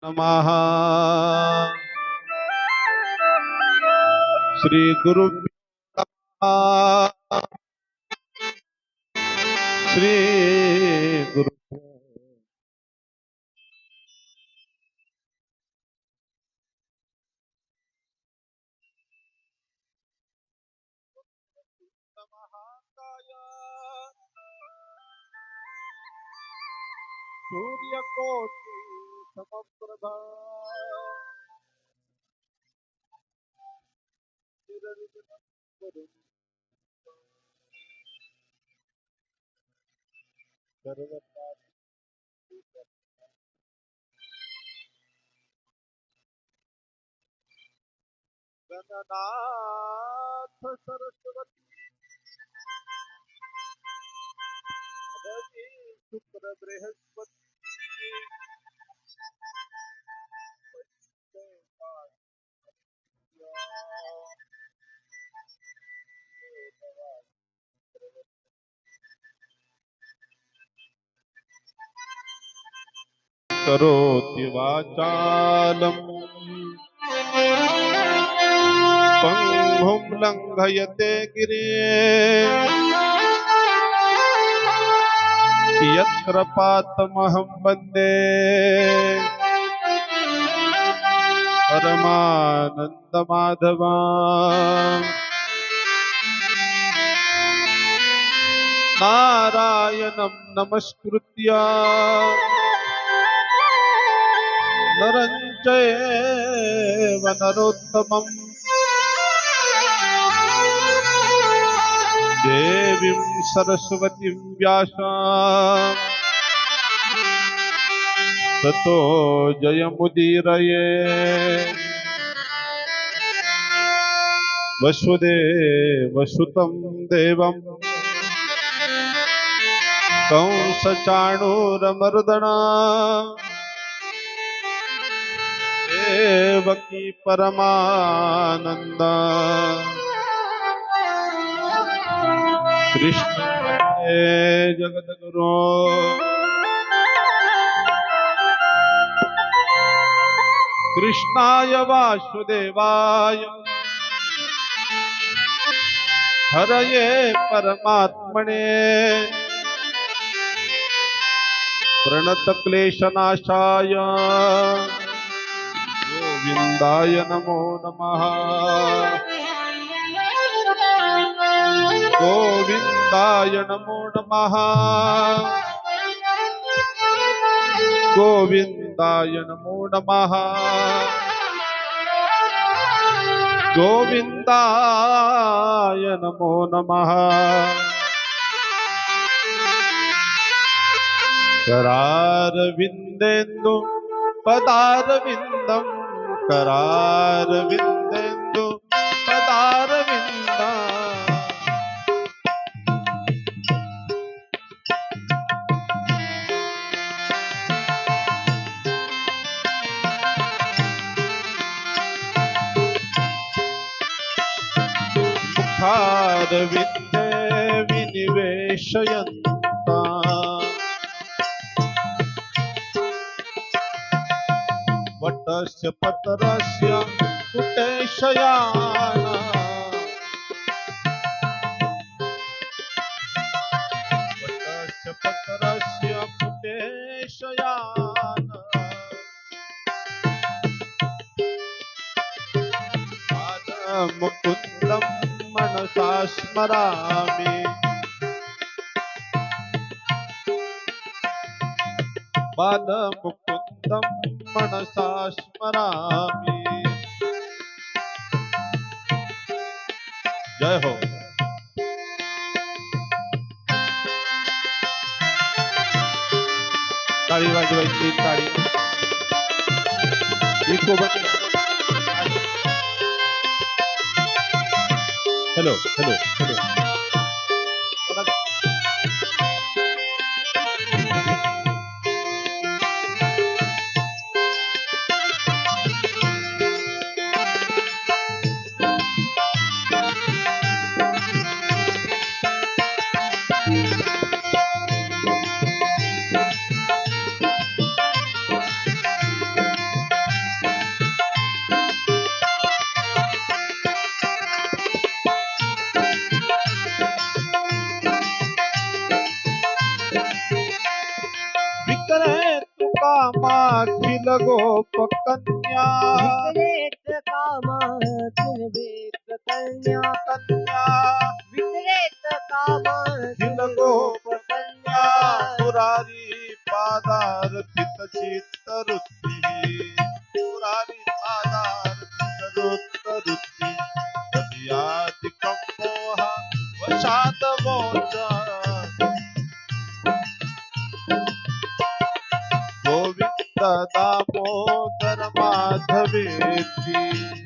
नमः श्री गुरुभ्यो नमः श्री गुरु महाकाय सूर्यकोटि समप्रभा सर्वदा गणनाथ सरस्वती रवि शुक्र बृहस्पति करोति वाचालम् पङ्गुं लङ्घयते गिरिं यत्र पातमहं वन्दे परमानन्दमाधवा नारायणं नमस्कृत्य नरं चैव नरोत्तमम् देवीं सरस्वतीं व्यासां ततो जयमुदीरये वसुदेवसुतं देवं कंसचाणूरमर्दना देवकी परमानन्द कृष्ण वन्दे जगद्गुरो कृष्णाय वासुदेवाय हरये परमात्मने प्रणतक्लेशनाशाय गोविन्दाय नमो नमः गोविन्दाय नमो नमः गोविन्दाय नमो नमः गोविन्दाय नमो नमः करारविन्देन्दु पदारविन्दं करारविन्देन्दु पदारविन्दम् मुखारविन्दे विनिवेशयन्ता वटस्य पत्रस्य कुटेशयाना वटस्य पत्रस्य कुटेशयाना मुकुन्दं मनसा स्मरामि बालमुकुन्दं मनसा स्मरामि जय हो ताली वाजवायची ताली इको बंद हेलो हेलो हेलो अखिल गोप कन्या विक्रेत कामा किनवेत कन्या कन्या विक्रेत कामा अखिल गोप कन्या मुरारी पादार्पित चित्तवृत्ती मुरारी पादार्पित चित्तवृत्ती तदियादिकं मोह वशात् मोच गोविंद दामोदर माधवेति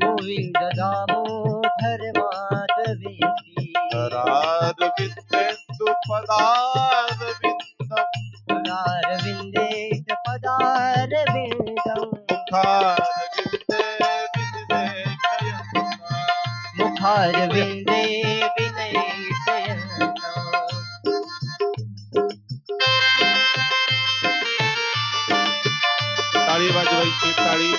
गोविंद दामोदर माधवेति करारविंदेन्दु पदारविन्दम् करारविन्दे पदारविन्दम् मुखारविन्दे मुखारविन्दे टाळी वाजवायची टाळी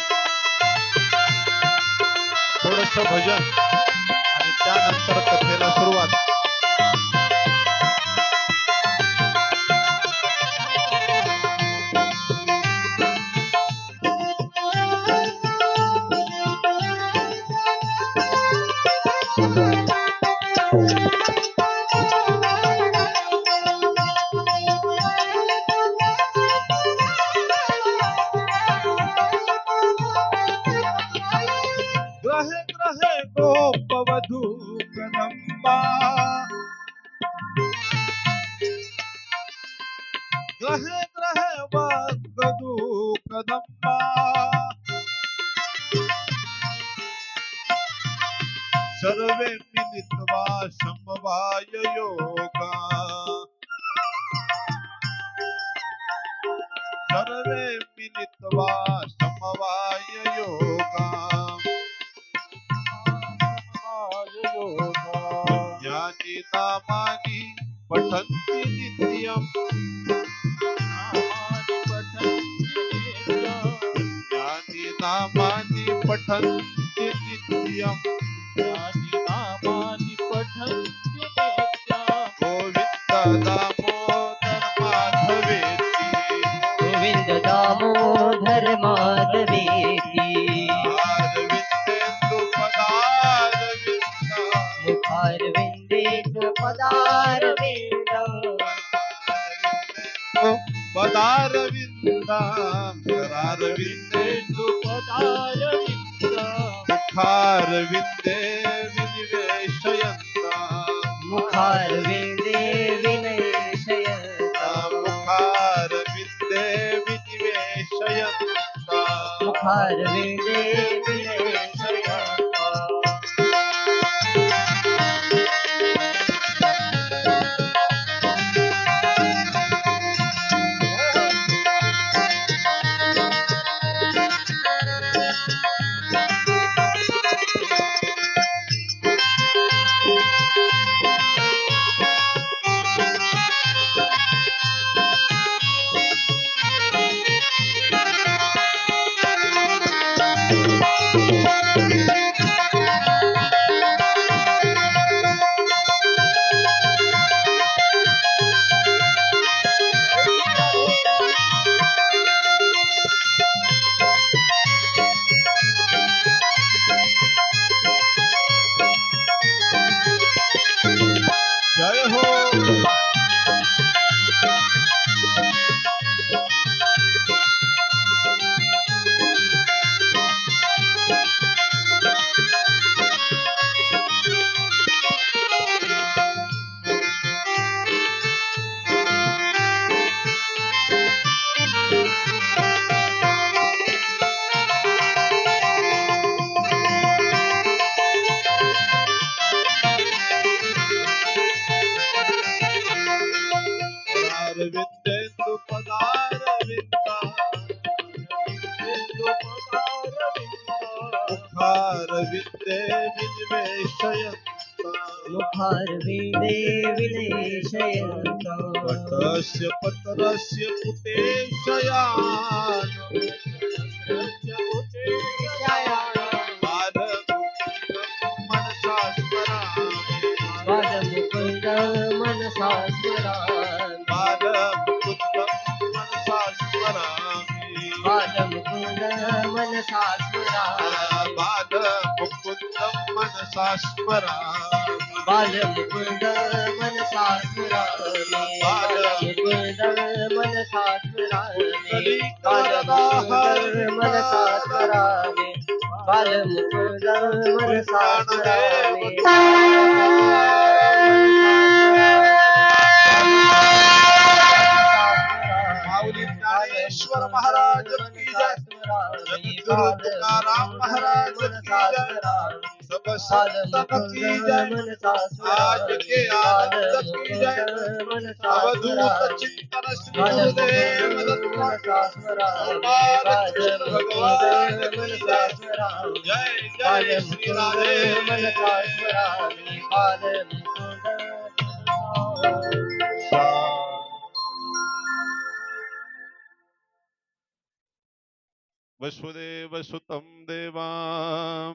थोडस भजन आणि त्यानंतर कथेला सुरुवात ग्रहे ग्रहे गोपवधू कदंबा ग्रहे ग्रहे वधू कदंबा सर्वे मिलित्वा समवाय योगा सर्वे मिलित्वा समवाय योगा ज्ञानी नामानि पठन्ति नित्यम् ज्ञानी नामानि पठन्ति नित्यम् गोविंद दामोदर माधवेति गोविंद दामोदर माधवेति अरविंदेन्दु पदारविन्दम् मुखारविन्दे पदारविन्दम् पदारविन्दम् करारविन्देन्दु पदारविन्दम् मुखारविन्दे विनिवेशयन्तम् मुखारविन्दे विनयशयन्तम् मुखारविन्दे विनिवेशयन्तम् मुखारविन्दे विनयशयन्तम् जय हो अरविंदेन्दु मुखारविन्दे विनिवेशयन्तम् मुखारविन्दे विनयशयन्तम् वटस्य पत्रस्य पुटेशयान मनसा स्मरामि मनसा स्मरामि बालमुकुन्दं मनसा स्मरामि मनसा स्मरामि बालमुकुन्दं मनसा स्मरामि बालमुकुन्द मनसा स्मरामि बालमुकुन्द मनसा स्मरामि बालमुकुन्द मनसा स्मरामि बालमुकुन्द मनसा स्मरामि माऊली ज्ञानेश्वर महाराज की जय जगद्गुरु तुकाराम महाराज की जय सब संतन की जय आज के आनंद की जय अवधूत चिंतन श्री गुरुदेव दत्त अवतार कृष्ण भगवान की जय जय जय श्री राधे वसुदेव सुतं देवां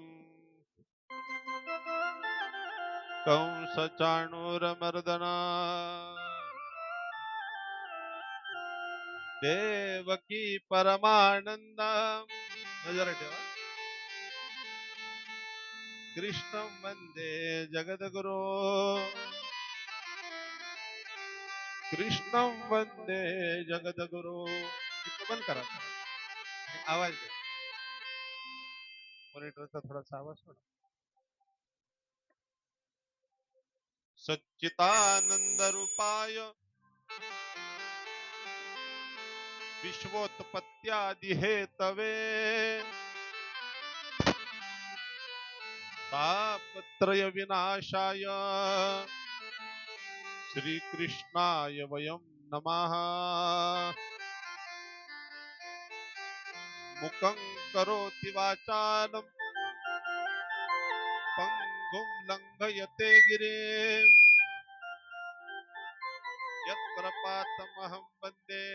कंस चाणूरमर्दना देवकी परमानंदं नजर ठेवा कृष्णं वंदे जगद्गुरो कृष्णं वंदे जगद्गुरो बंद करा आवाज दे मॉनिटरचा थोडासा आवाज सोडा सच्चिदानंद रूपाय विश्वोत्पत्त्यादि हेतवे तापत्रय विनाशाय श्रीकृष्णाय वयं नमः मुखं करोति वाचालं पंगुं लंघयते गिरिं यत्कृपातमहं वन्दे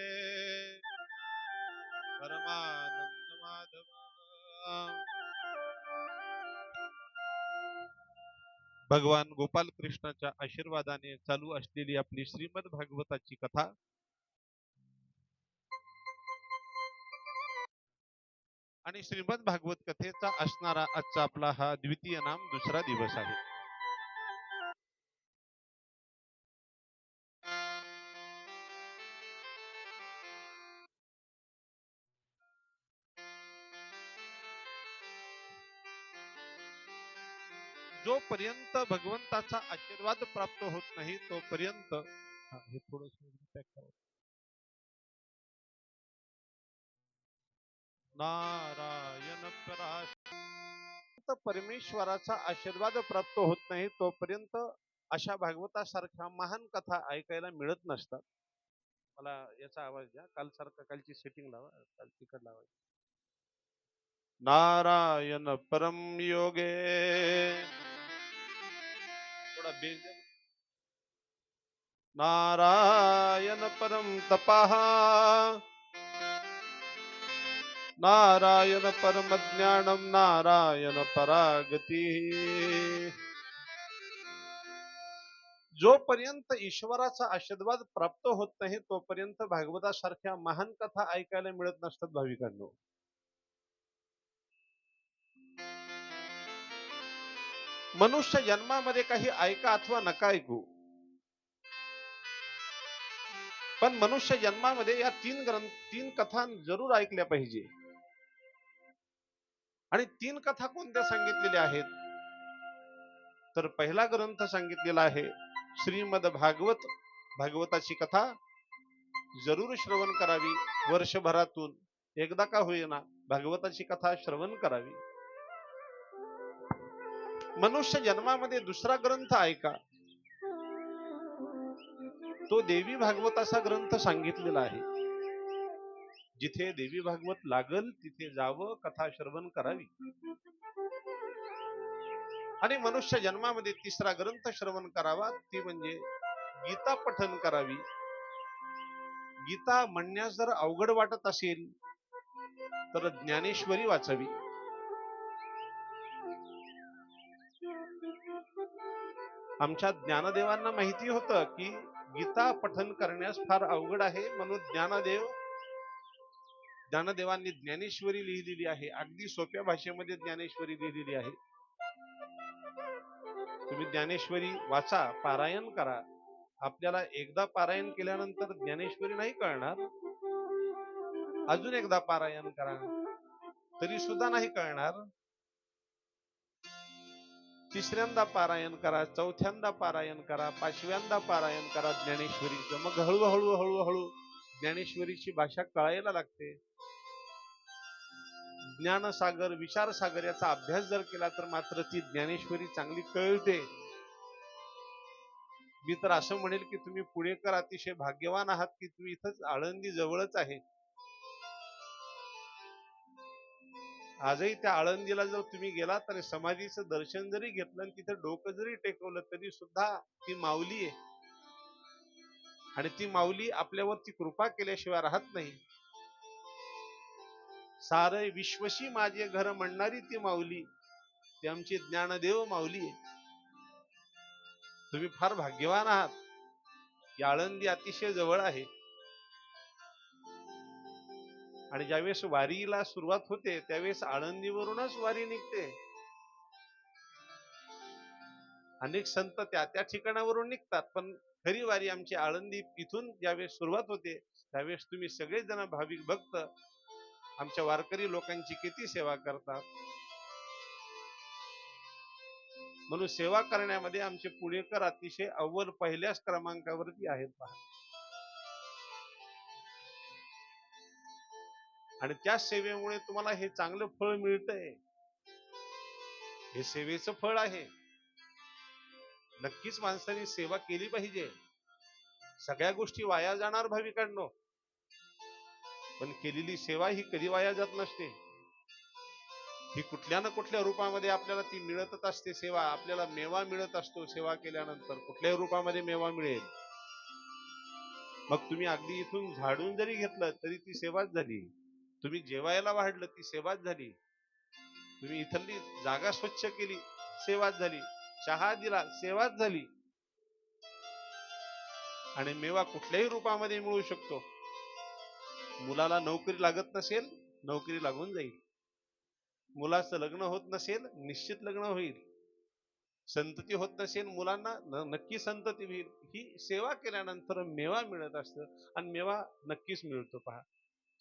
परमानंद माधव भगवान गोपाल कृष्णाच्या आशीर्वादाने चालू असलेली आपली श्रीमद भागवताची कथा आणि श्रीमद भागवत कथेचा असणारा आजचा आपला हा द्वितीय नाम दुसरा दिवस आहे. जोपर्यंत भगवंताचा आशीर्वाद प्राप्त होत नाही तोपर्यंत हे थोडं पॅक करा. नारायण परमेश्वराचा आशीर्वाद प्राप्त होत नाही तोपर्यंत अशा भागवतासारख्या महान कथा ऐकायला मिळत नसतात. मला याचा आवाज द्या. कालची सेटिंग लावा. काल तिकड लावा. नारायण परम योगे थोडा बेस द्या. नारायण परम तपः नारायण परम ज्ञानम नारायण परागती. जोपर्यंत ईश्वराचा आशीर्वाद प्राप्त होत नाही तोपर्यंत भागवतासारख्या महान कथा ऐकायला मिळत नसतात भाविकांनो. मनुष्य जन्मामध्ये काही ऐका अथवा नका ऐकू, पण मनुष्य जन्मामध्ये या तीन कथा जरूर ऐकल्या पाहिजे. आणि तीन कथा कोणत्या सांगितलेल्या आहेत तर पहिला ग्रंथ सांगितलेला आहे श्रीमद भागवत. भागवताची कथा जरूर श्रवण करावी. वर्षभरातून एकदा का होईना भागवताची कथा श्रवण करावी. मनुष्य जन्मामध्ये दुसरा ग्रंथ ऐका, तो देवी भागवताचा ग्रंथ सांगितलेला आहे. जिथे देवी भागवत लागल तिथे जावं, कथा श्रवण करावी. आणि मनुष्य जन्मामध्ये तिसरा ग्रंथ श्रवण करावा, ती म्हणजे गीता पठन करावी. गीता म्हणण्यास जर अवघड वाटत असेल तर ज्ञानेश्वरी वाचावी. आमच्या ज्ञानदेवांना माहिती होतं की गीता पठन करण्यास फार अवघड आहे, म्हणून ज्ञानदेव ज्ञानदेवांनी ज्ञानेश्वरी लिहिलेली आहे, अगदी सोप्या भाषेमध्ये ज्ञानेश्वरी लिहिलेली आहे. तुम्ही ज्ञानेश्वरी वाचा, पारायण करा. आपल्याला एकदा पारायण केल्यानंतर ज्ञानेश्वरी नाही कळणार, अजून एकदा पारायण करा तरी सुद्धा नाही कळणार, तिसऱ्यांदा पारायण करा, चौथ्यांदा पारायण करा, पाचव्यांदा पारायण करा ज्ञानेश्वरीचं. मग हळूहळू हळूहळू ज्ञानेश्वरीची भाषा कळायला लागते. ज्ञानसागर, विचारसागर याचा अभ्यास जर केला तर मात्र ती ज्ञानेश्वरी चांगली कळते. मी तर असं म्हणेल की तुम्ही पुणेकर अतिशय भाग्यवान आहात की तुम्ही इथंच आळंदी जवळच आहे. आजही त्या आळंदीला जर तुम्ही गेला तर समाधीचं दर्शन जरी घेतलं आणि तिथे डोकं जरी टेकवलं तरी सुद्धा ती माऊली आहे. आणि ती माऊली आपल्यावरती कृपा केल्याशिवाय राहत नाही. सारे विश्वशी माझे घर म्हणणारी ती माऊली, ती आमची ज्ञानदेव माऊली आहे. तुम्ही फार भाग्यवान आहात. ही आळंदी अतिशय जवळ आहे. आणि ज्यावेळेस वारीला सुरुवात होते त्यावेळेस आळंदीवरूनच वारी निघते. अनेक संत त्या ठिकाणावरून निघतात, पण खरी वारी आमची आळंदी इथून ज्यावेळेस सुरुवात होते त्यावेळेस तुम्ही सगळेजण भाविक भक्त आमच्या वारकरी लोकांची किती सेवा करतात. म्हणून सेवा करण्यामध्ये आमचे पुणेकर अतिशय अव्वल पहिल्याच क्रमांकावरती आहेत पहा. आणि त्या सेवेमुळे तुम्हाला हे चांगलं फळ मिळतंय. हे सेवेचं फळ आहे. नक्कीच माणसाने सेवा केली पाहिजे. सगळ्या गोष्टी वाया जाणार भाविकांनो, पण केलेली सेवा ही कधी वाया जात नसते. ही कुठल्या ना कुठल्या रूपामध्ये आपल्याला ती मिळतच असते. सेवा, आपल्याला मेवा मिळत असतो. सेवा केल्यानंतर कुठल्याही रूपामध्ये मेवा मिळेल. मग तुम्ही अगदी इथून झाडून जरी घेतलं तरी ती सेवाच झाली. तुम्ही जेवायला वाढलं ती सेवाच झाली. तुम्ही इथली जागा स्वच्छ केली सेवाच झाली. चहा दिला सेवाच झाली. आणि मेवा कुठल्याही रूपामध्ये मिळू शकतो. मुलाला नोकरी लागत नसेल, नोकरी लागून जाईल. मुलाचं लग्न होत नसेल, निश्चित लग्न होईल. संतती होत नसेल मुलांना, नक्की संतती होईल. ही सेवा केल्यानंतर मेवा मिळत असतं आणि मेवा नक्कीच मिळतो. पहा,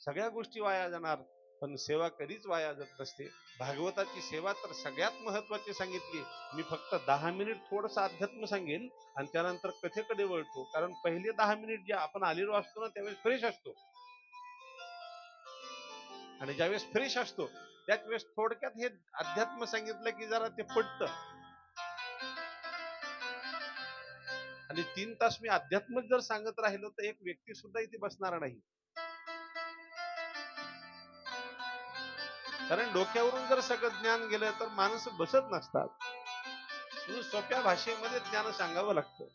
सगळ्या गोष्टी वाया जाणार पण सेवा कधीच वाया जात नसते. भागवताची सेवा तर सगळ्यात महत्वाची सांगितली. मी फक्त 10 मिनिट थोडंसं अध्यात्म सांगेल आणि त्यानंतर कथेकडे वळतो. कारण पहिले 10 मिनिट जे आपण आलेलो असतो ना त्यावेळेस फ्रेश असतो, आणि ज्यावेळेस फ्रेश असतो त्याच वेळेस थोडक्यात हे अध्यात्म सांगितलं की जरा ते पटतं. आणि 3 तास मी अध्यात्मच जर सांगत राहिलो तर एक व्यक्ती सुद्धा इथे बसणार नाही. कारण डोक्यावरून जर सगळं ज्ञान गेलं तर माणसं बसत नसतात. म्हणून सोप्या भाषेमध्ये ज्ञान सांगावं लागतं.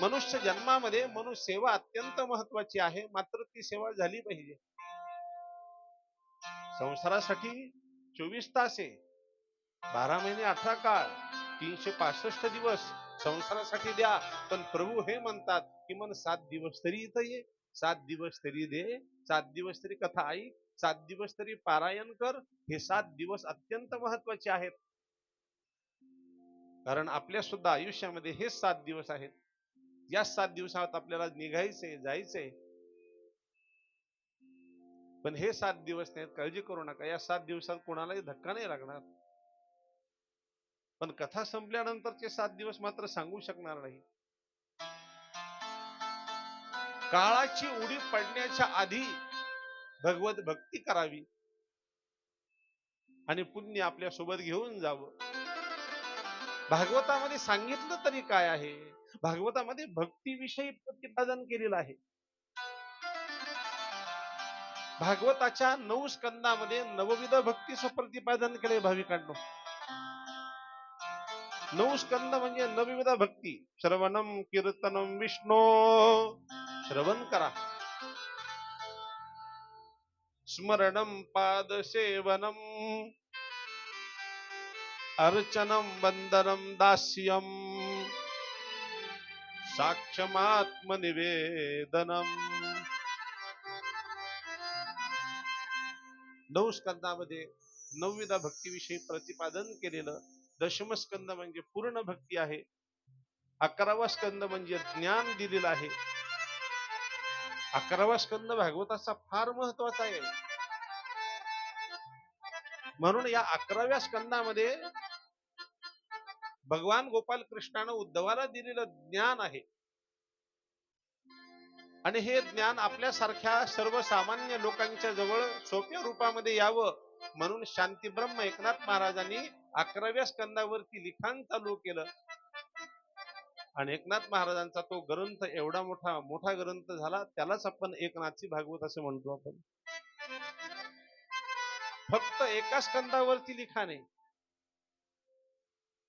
मनुष्य जन्मामध्ये मनुष्य सेवा अत्यंत महत्वाची आहे, मात्र ती सेवा झाली पाहिजे. संसारासाठी 24 तास आहे, 12 महिने 18 काळ, 365 दिवस संसारासाठी द्या. पण प्रभू हे म्हणतात की मन 7 दिवस तरी इथं ये, 7 दिवस तरी दे, 7 दिवस तरी कथा ऐक, 7 दिवस तरी पारायण कर. हे 7 दिवस अत्यंत महत्वाचे आहेत. कारण आपल्या सुद्धा आयुष्यामध्ये हेच 7 दिवस आहेत. या 7 दिवसात आपल्याला निघायचंय, जायचंय. पण हे 7 दिवस नाहीत, काळजी करू नका. या 7 दिवसात कोणालाही धक्का नाही लागणार. पण कथा संपल्यानंतरचे 7 दिवस मात्र सांगू शकणार नाही. काळाची उडी पडण्याच्या आधी भगवत भक्ती करावी आणि पुण्य आपल्या सोबत घेऊन जावं. भागवतामध्ये सांगितलं तरी काय आहे? भागवतामध्ये भक्तीविषयी प्रतिपादन केलेलं आहे. भागवताच्या 9 स्कंदामध्ये नवविध भक्तीचं प्रतिपादन केले भाविकांनो. 9 स्कंद म्हणजे नवविध भक्ती. श्रवणम कीर्तनम विष्णू, श्रवण करा. स्मरणम पाद सेवनम, अर्चनम वंदनम दास्यम, साक्षमात्म निवेदनम. 9 स्कंदामध्ये 9विधा भक्तीविषयी प्रतिपादन केलेलं. दशम स्कंद म्हणजे पूर्ण भक्ती आहे. 11वा स्कंद म्हणजे ज्ञान दिलेलं आहे. 11वा स्कंद भागवताचा फार महत्वाचा आहे. म्हणून या 11व्या स्कंदामध्ये भगवान गोपाल कृष्णानं उद्धवाला दिलेलं ज्ञान आहे. आणि हे ज्ञान आपल्यासारख्या सर्वसामान्य लोकांच्या जवळ सोप्या रूपामध्ये यावं म्हणून शांती ब्रह्म एकनाथ महाराजांनी 11व्या स्कंदावरती लिखाण चालू केलं. आणि एकनाथ महाराजांचा तो ग्रंथ एवढा मोठा ग्रंथ झाला, त्यालाच आपण एकनाथी भागवत असं म्हणतो. आपण फक्त एका स्कंदावरती लिखाण आहे.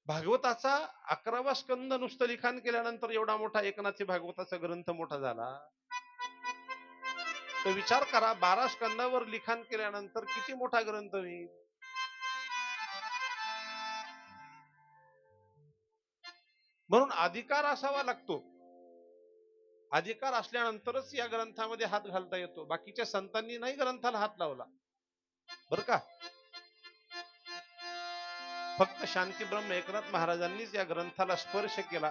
भागवताचा 11वा स्कंद नुसतं लिखाण केल्यानंतर एवढा मोठा एकनाथी भागवताचा ग्रंथ मोठा झाला. तर विचार करा, 12 स्कंदावर लिखाण केल्यानंतर किती मोठा ग्रंथ होईल. म्हणून अधिकार असावा लागतो. अधिकार असल्यानंतरच या ग्रंथामध्ये हात घालता येतो. बाकीच्या संतांनी नाही ग्रंथाला हात लावला बर का. फक्त शांती ब्रह्म एकनाथ महाराजांनीच या ग्रंथाला स्पर्श केला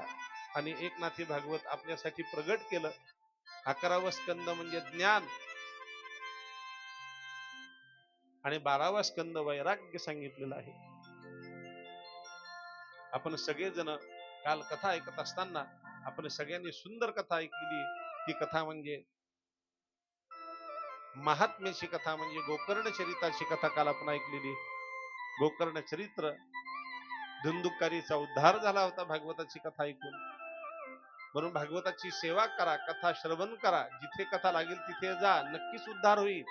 आणि एकनाथी भागवत आपल्यासाठी प्रगट केलं. 11वा स्कंद म्हणजे ज्ञान आणि 12वा स्कंद वैराग्य सांगितलेलं आहे. आपण सगळेजण काल कथा ऐकत असताना आपण सगळ्यांनी सुंदर कथा ऐकलेली. ती कथा म्हणजे महात्म्याची कथा, म्हणजे गोकर्ण चरिताची कथा काल आपण ऐकलेली. गोकर्ण चरित्र, धुंदुकारीचा उद्धार झाला होता भागवताची कथा ऐकून. म्हणून भागवताची सेवा करा, कथा श्रवण करा, जिथे कथा लागेल तिथे जा, नक्कीच उद्धार होईल.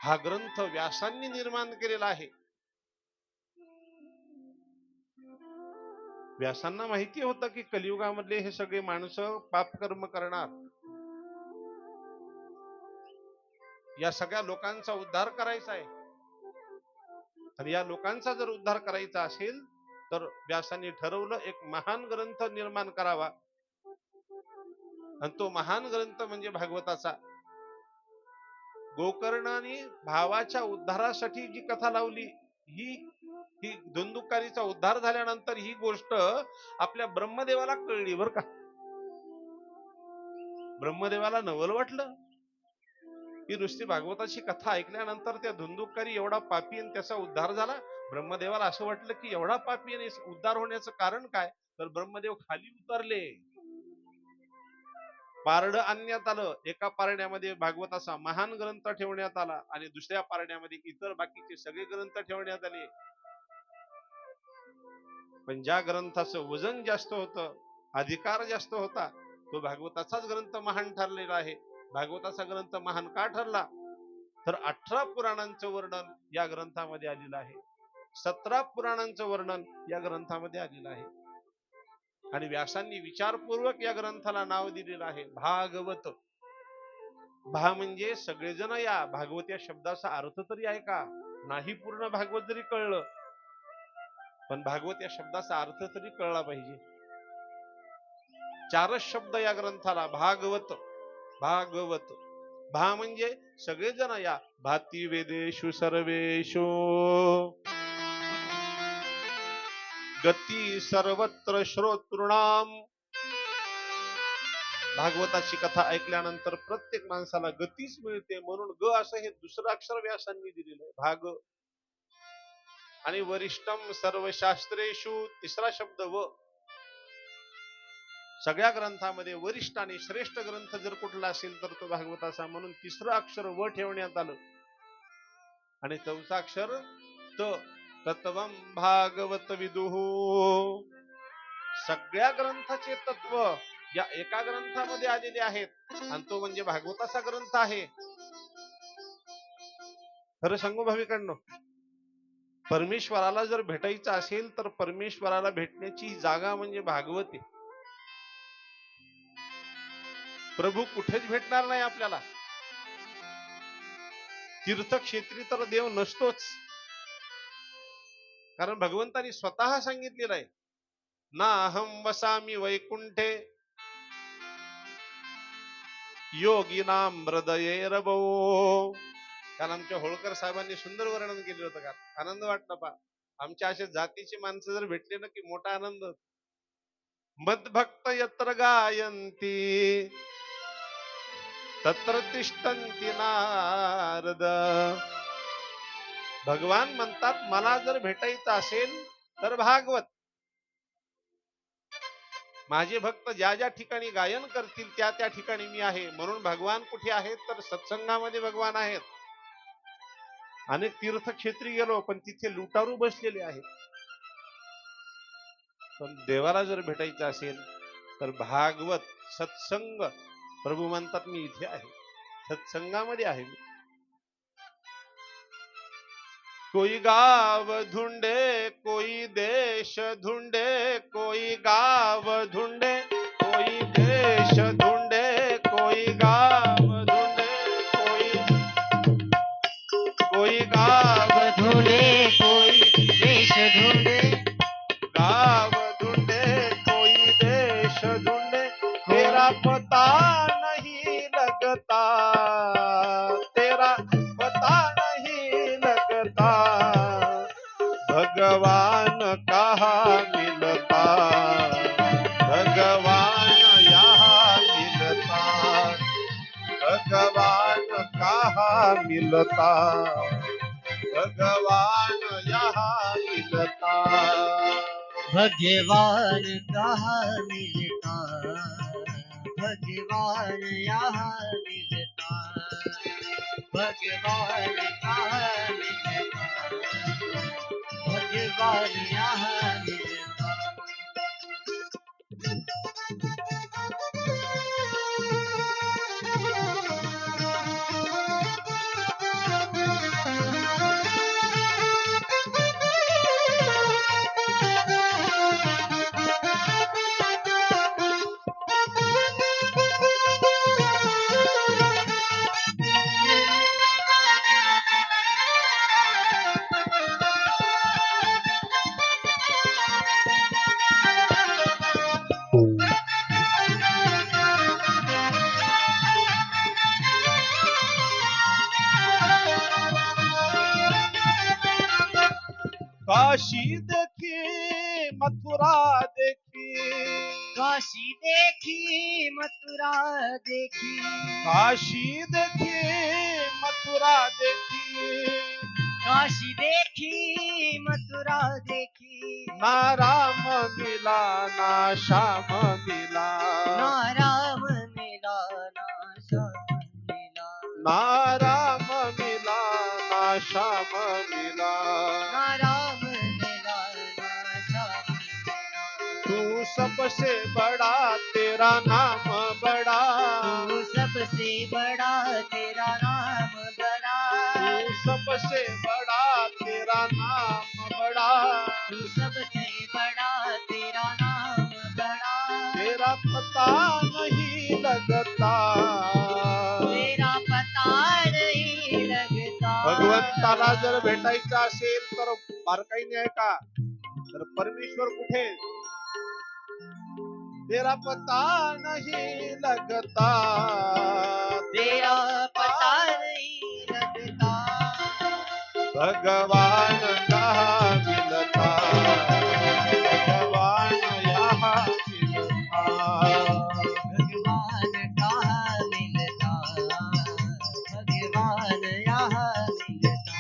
हा ग्रंथ व्यासांनी निर्माण केलेला आहे. व्यासांना माहिती होतं की कलियुगामधले हे सगळे माणसं पापकर्म करणार. या सगळ्या लोकांचा उद्धार करायचा आहे. आणि या लोकांचा जर उद्धार करायचा असेल तर व्यासांनी ठरवलं एक महान ग्रंथ निर्माण करावा. आणि तो महान ग्रंथ म्हणजे भागवताचा. गोकर्णाने भावाच्या उद्धारासाठी जी कथा लावली, ही धुंदुकारीचा उद्धार झाल्यानंतर ही गोष्ट आपल्या ब्रह्मदेवाला कळली बर का. ब्रह्मदेवाला नवल वाटलं की नुसती भागवताची कथा ऐकल्यानंतर त्या धुंदुकारी एवढा पापी आणि त्याचा उद्धार झाला. ब्रह्मदेवाला असं वाटलं की एवढा पापी आणि उद्धार होण्याचं कारण काय. तर ब्रह्मदेव खाली उतरले. पारड आणण्यात आलं. एका पारड्यामध्ये भागवताचा महान ग्रंथ ठेवण्यात आला आणि दुसऱ्या पारड्यामध्ये इतर बाकीचे सगळे ग्रंथ ठेवण्यात आले. पण ज्या ग्रंथाचं वजन जास्त होतं, अधिकार जास्त होता, तो भागवताचाच ग्रंथ महान ठरलेला आहे. भागवताचा ग्रंथ महान का ठरला तर 18 पुराणांचं वर्णन या ग्रंथामध्ये आलेलं आहे. 17 पुराणांचं वर्णन या ग्रंथामध्ये आलेलं आहे. आणि व्यासांनी विचारपूर्वक या ग्रंथाला नाव दिलेलं आहे भागवत. भा म्हणजे सगळेजण या. भागवत या शब्दाचा अर्थ तरी आहे का नाही. पूर्ण भागवत जरी कळलं पण भागवत या शब्दाचा अर्थ तरी कळला पाहिजे. 4च शब्द या ग्रंथाला. भागवत, भागवत. भा म्हणजे सगळेजण या. भाती वेदेषु सर्वेषु गती सर्वत्र श्रोतृणाम. भागवताची कथा ऐकल्यानंतर प्रत्येक माणसाला गतीच मिळते. म्हणून ग असं हे दुसरं अक्षर व्यासांनी दिलेलं आहे, भाग. आणि वरिष्ठम सर्व शास्त्रेषु, तिसरा शब्द व. सगळ्या ग्रंथामध्ये वरिष्ठ आणि श्रेष्ठ ग्रंथ जर कुठला असेल तर तो भागवताचा. म्हणून तिसरं अक्षर व ठेवण्यात आलं. आणि चौथा अक्षर त. तत्वम भागवत विदुः. सगळ्या ग्रंथाचे तत्व या एका ग्रंथामध्ये आलेले आहेत आणि तो म्हणजे भागवताचा ग्रंथ आहे. खरं सांगू भाविकांनो, परमेश्वराला जर भेटायचं असेल तर परमेश्वराला भेटण्याची जागा म्हणजे भागवत आहे. प्रभू कुठेच भेटणार नाही आपल्याला. तीर्थक्षेत्री तर देव नसतोच. कारण भगवंतानी स्वतः सांगितलेलं आहे, ना अहम वसामी वैकुंठे योगिनाम हृदये रवो. काल आमच्या होळकर साहेबांनी सुंदर वर्णन केलं होतं. का आनंद वाटला पा. आमच्या अशा जातीची माणसं जर भेटली ना की मोठा आनंद. मद्भक्त यत्र गायंती तत्र तिष्ठन्ति नारद. भगवान म्हणतात मला जर भेटायचं असेल तर भागवत. माझे भक्त ज्या ज्या ठिकाणी गायन करतील त्या त्या ठिकाणी मी आहे. म्हणून भगवान कुठे आहेत तर सत्संगामध्ये भगवान आहेत. अनेक तीर्थक्षेत्री गेलो पण तिथे लुटारू बसलेले आहेत. पण देवाला जर भेटायचं असेल तर भागवत सत्संग. प्रभू म्हणतात मी इथे आहे, सत्संगामध्ये आहे मी. कोई गाव ढूंढे कोई देश ढूंढे, कोई गाव ढूंढे कोई देश ढूंढे, कोई गाव ढूंढे कोई गाव ढूंढे कोई देश ढूंढे, गाव ढूंढे कोई देश ढूंढे, तेरा पता नहीं लगता, तेरा पता नहीं लगता, भगवान कहाँ मिलता, भगवान यहाँ मिलता, भगवान कहाँ मिलता, भगवान यहाँ मिलता. भगवान कहाँ मिलता, भगवान यहाँ मिलता, भगवान कहाँ मिलता, भगवान यहाँ मिलता. काशी देखी मथुरा देखी, काशी देखी मथुरा देखी, काशी देखी मथुरा देखी, काशी देखी मथुरा देखी, ना राम मिला ना श्याम मिला, ना राम मिला ना श्याम मिला, ना राम मिला ना श्याम मिला, ना राम मिला ना श्याम मिला. तू सबसे बड़ा तेरा नाम बड़ा, तू सबसे बड़ा तेरा नाम बड़ा, तू सबसे बड़ा तेरा नाम बड़ा, तू सबसे बड़ा तेरा नाम बड़ा, तेरा पता नहीं लगता, तेरा पता नहीं लगता. भगवंताला जर भेटायचं असेल तर बारकाईने आहे का तर परमेश्वर कुठे, तेरा पता नहीं लगता, तेरा पता नहीं लगता, भगवान कहाँ मिलता, भगवान यहाँ मिलता, भगवान कहाँ मिलता, भगवान यहाँ मिलता.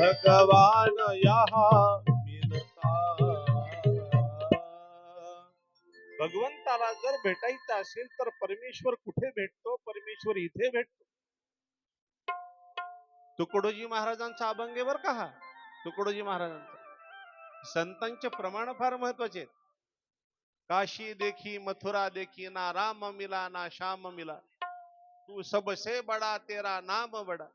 भगवान यहाँ मिलता. भगवंताला जर भेटायचं असेल तर परमेश्वर कुठे भेटतो? परमेश्वर इथे भेटतो. तुकडोजी महाराजांचा अभंग आहे बर का हा. तुकडोजी महाराजांचा. संतांचे प्रमाण फार महत्वाचे आहेत. काशी देखी मथुरा देखी ना राम मिला ना श्याम मिला, तू सबसे बड़ा तेरा नाम बड़ा.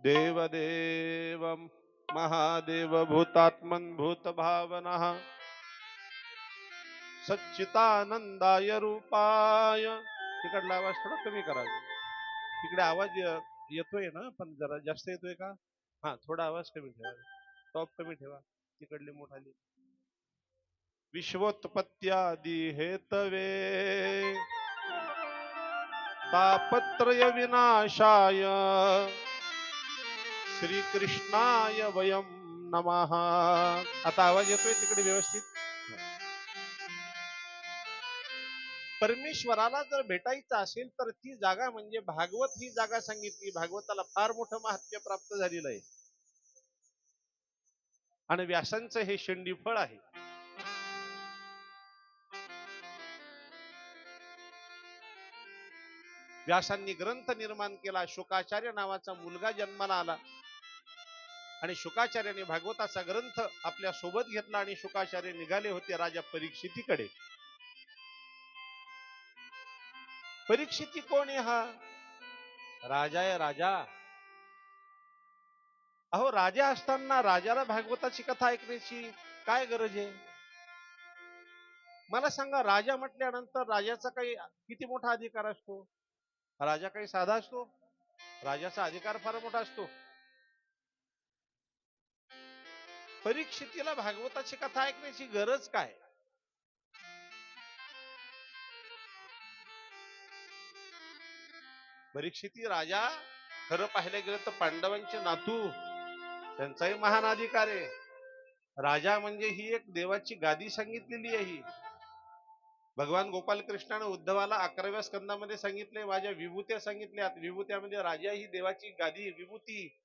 देवदेव महादेव भूतात्मन भूत भावना सच्चितानंदाय रूपाय. तिकडला आवाज थोडा कमी करा. तिकडे आवाज येतोय ना, पण जरा जास्त येतोय का? हा, थोडा आवाज कमी ठेवा. टॉप कमी ठेवा. तिकडले मोठाली. विश्वोत्पत्त्यादी हेतवे तापत्रय विनाशाय श्रीकृष्णाय वयम नमः. आता आवाज येतोय तिकडे व्यवस्थित? परमेश्वराला जर भेटायचं असेल तर ती जागा म्हणजे भागवत ही जागा सांगितली. भागवताला फार मोठं महात्म्य प्राप्त झालेलं आहे आणि व्यासांचं हे शेंडी फळ आहे. व्यासांनी ग्रंथ निर्माण केला. शुकाचार्य नावाचा मुलगा जन्माला आला आणि शुकाचार्याने भागवताचा ग्रंथ आपल्या सोबत घेतला आणि शुकाचार्य निघाले होते राजा परीक्षितीकडे. परीक्षिती कोण आहे? हा राजा आहे. राजा. अहो, राजा असताना राजाला भागवताची कथा ऐकण्याची काय गरज आहे? मला सांगा, राजा म्हटल्यानंतर राजाचा काही किती मोठा अधिकार असतो? राजा काही साधा असतो? राजाचा अधिकार फार मोठा असतो. परीक्षितीला भागवताची कथा ऐकण्याची गरज काय? परीक्षिती राजा खरं पाहिलं गेलं तर पांडवांचे नातू, त्यांचाही महान अधिकार आहे. राजा म्हणजे ही एक देवाची गादी सांगितलेली आहे. ही भगवान गोपाल कृष्णाने उद्धवाला 11व्या स्कंदामध्ये सांगितले, माझ्या विभूत्या सांगितल्यात. विभूत्यामध्ये राजा ही देवाची गादी विभूती.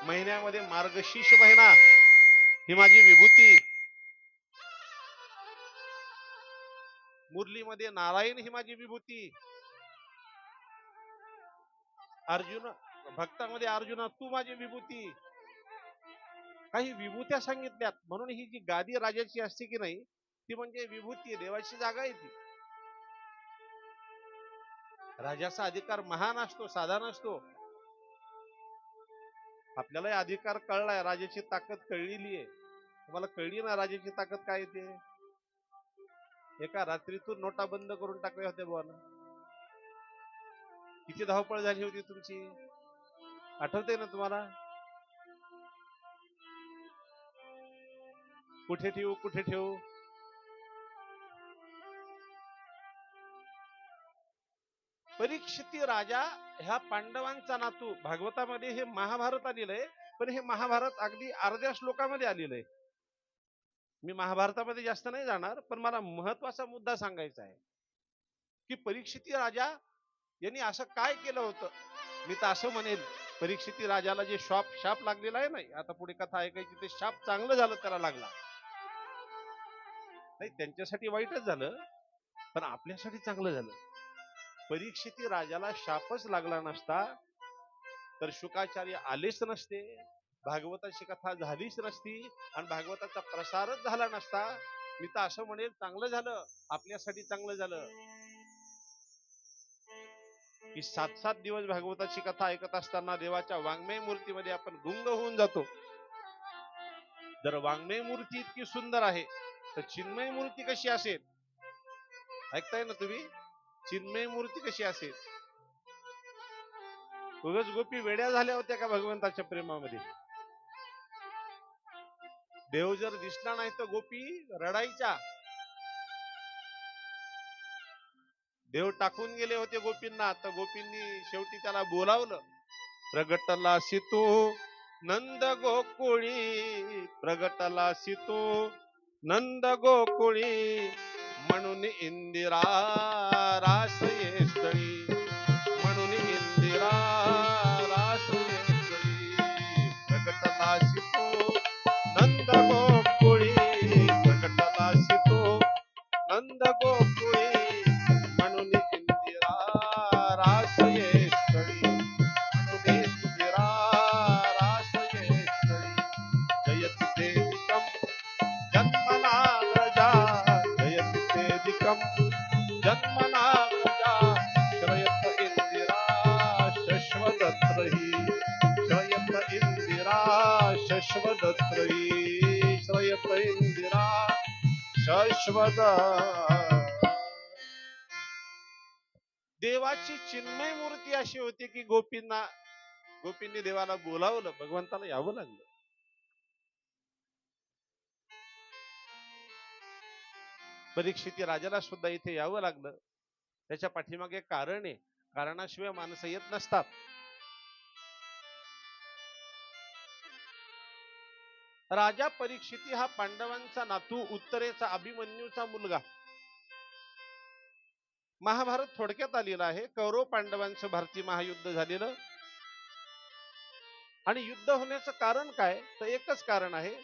महिन्यामध्ये मार्गशीर्ष महिना ही माझी विभूती. मुरलीमध्ये नारायण ही माझी विभूती. अर्जुन भक्तामध्ये अर्जुना तू माझी विभूती. काही विभूत्या सांगितल्यात. म्हणून ही जी गादी राजाची असते की नाही, ती म्हणजे विभूती आहे, देवाची जागा आहे ती. राजाचा अधिकार महान असतो, साधा नसतो. आपल्याला अधिकार कळलाय, राजाची ताकद कळलेली आहे. तुम्हाला कळली ना राजाची ताकद काय येते? एका रात्रीतून नोटा बंद करून टाकल्या होत्या बुवाना. किती धावपळ झाली होती तुमची, आठवते ना तुम्हाला? कुठे ठेवू कुठे ठेवू. परीक्षिती राजा ह्या पांडवांचा नातू. भागवतामध्ये हे महाभारत आलेलं आहे, पण हे महाभारत अगदी अर्ध्या श्लोकामध्ये आलेलं आहे. मी महाभारतामध्ये जास्त नाही जाणार, पण मला महत्वाचा मुद्दा सांगायचा आहे की परीक्षिती राजा यांनी असं काय केलं होतं. मी तर असं म्हणेल, परीक्षिती राजाला जे शाप लागलेला आहे नाही, आता पुढे कथा ऐकायची, ते शाप चांगलं झालं त्याला लागला नाही. त्यांच्यासाठी वाईटच झालं, पण आपल्यासाठी चांगलं झालं. परीक्षिती राजाला शापच लागला नसता तर शुकाचार्य आलेच नसते, भागवताची कथा झालीच नसती आणि भागवताचा प्रसारच झाला नसता. मी तर असं म्हणेल, चांगलं झालं, आपल्यासाठी चांगलं झालं की 7-7 दिवस भागवताची कथा ऐकत असताना देवाच्या वाङ्मय मूर्तीमध्ये आपण गुंग होऊन जातो. जर वाङ्मय मूर्ती इतकी सुंदर आहे तर चिन्मय मूर्ती कशी असेल? ऐकताय ना तुम्ही? चिन्मय मूर्ती कशी असेल? उगाच गोपी वेड्या झाल्या होत्या का भगवंताच्या प्रेमामध्ये? देव जर दिसला नाही तर गोपी रडायच्या. देव टाकून गेले होते गोपींना, तर गोपींनी शेवटी त्याला बोलावलं. प्रगटला तू नंद गोकुळी प्रगटलासी तू, नंद गोकुळी म्हणून इंदिरा रास ये स्थळी, म्हणून इंदिरा रास ये स्थळी. प्रगटलासी तू नंद गोकुळी, प्रगटलासी तू नंद गोकुळी म्हणून इंदिरा रास ये स्थळी, म्हणून इंदिरा रास ये स्थळी. जयति तेदिकं जन्मनाग्रजा, जयति तेदिकं जन्मनाग्रजा, श्रयत इंदिरा शश्वदत्रहि, श्रयत इंदिरा शश्वदत्रहि, श्रयत इंदिरा शश्वद. देवाची चिन्मय मूर्ती अशी होती की गोपींनी देवाला बोलावलं, भगवंताला यावं लागलं. परीक्षिती राजाला सुद्धा इथे यावं लागलं. त्याच्या पाठीमागे कारण आहे, कारणाशिवाय माणसं येत नसतात. राजा परीक्षिती हा पांडवांचा नातू, उत्तरेचा अभिमन्यूचा मुलगा. महाभारत थोडक्यात आलेलं आहे. कौरव पांडवांचं भारतीय महायुद्ध झालेलं, आणि युद्ध होण्याचं कारण काय, तर एकच कारण आहे.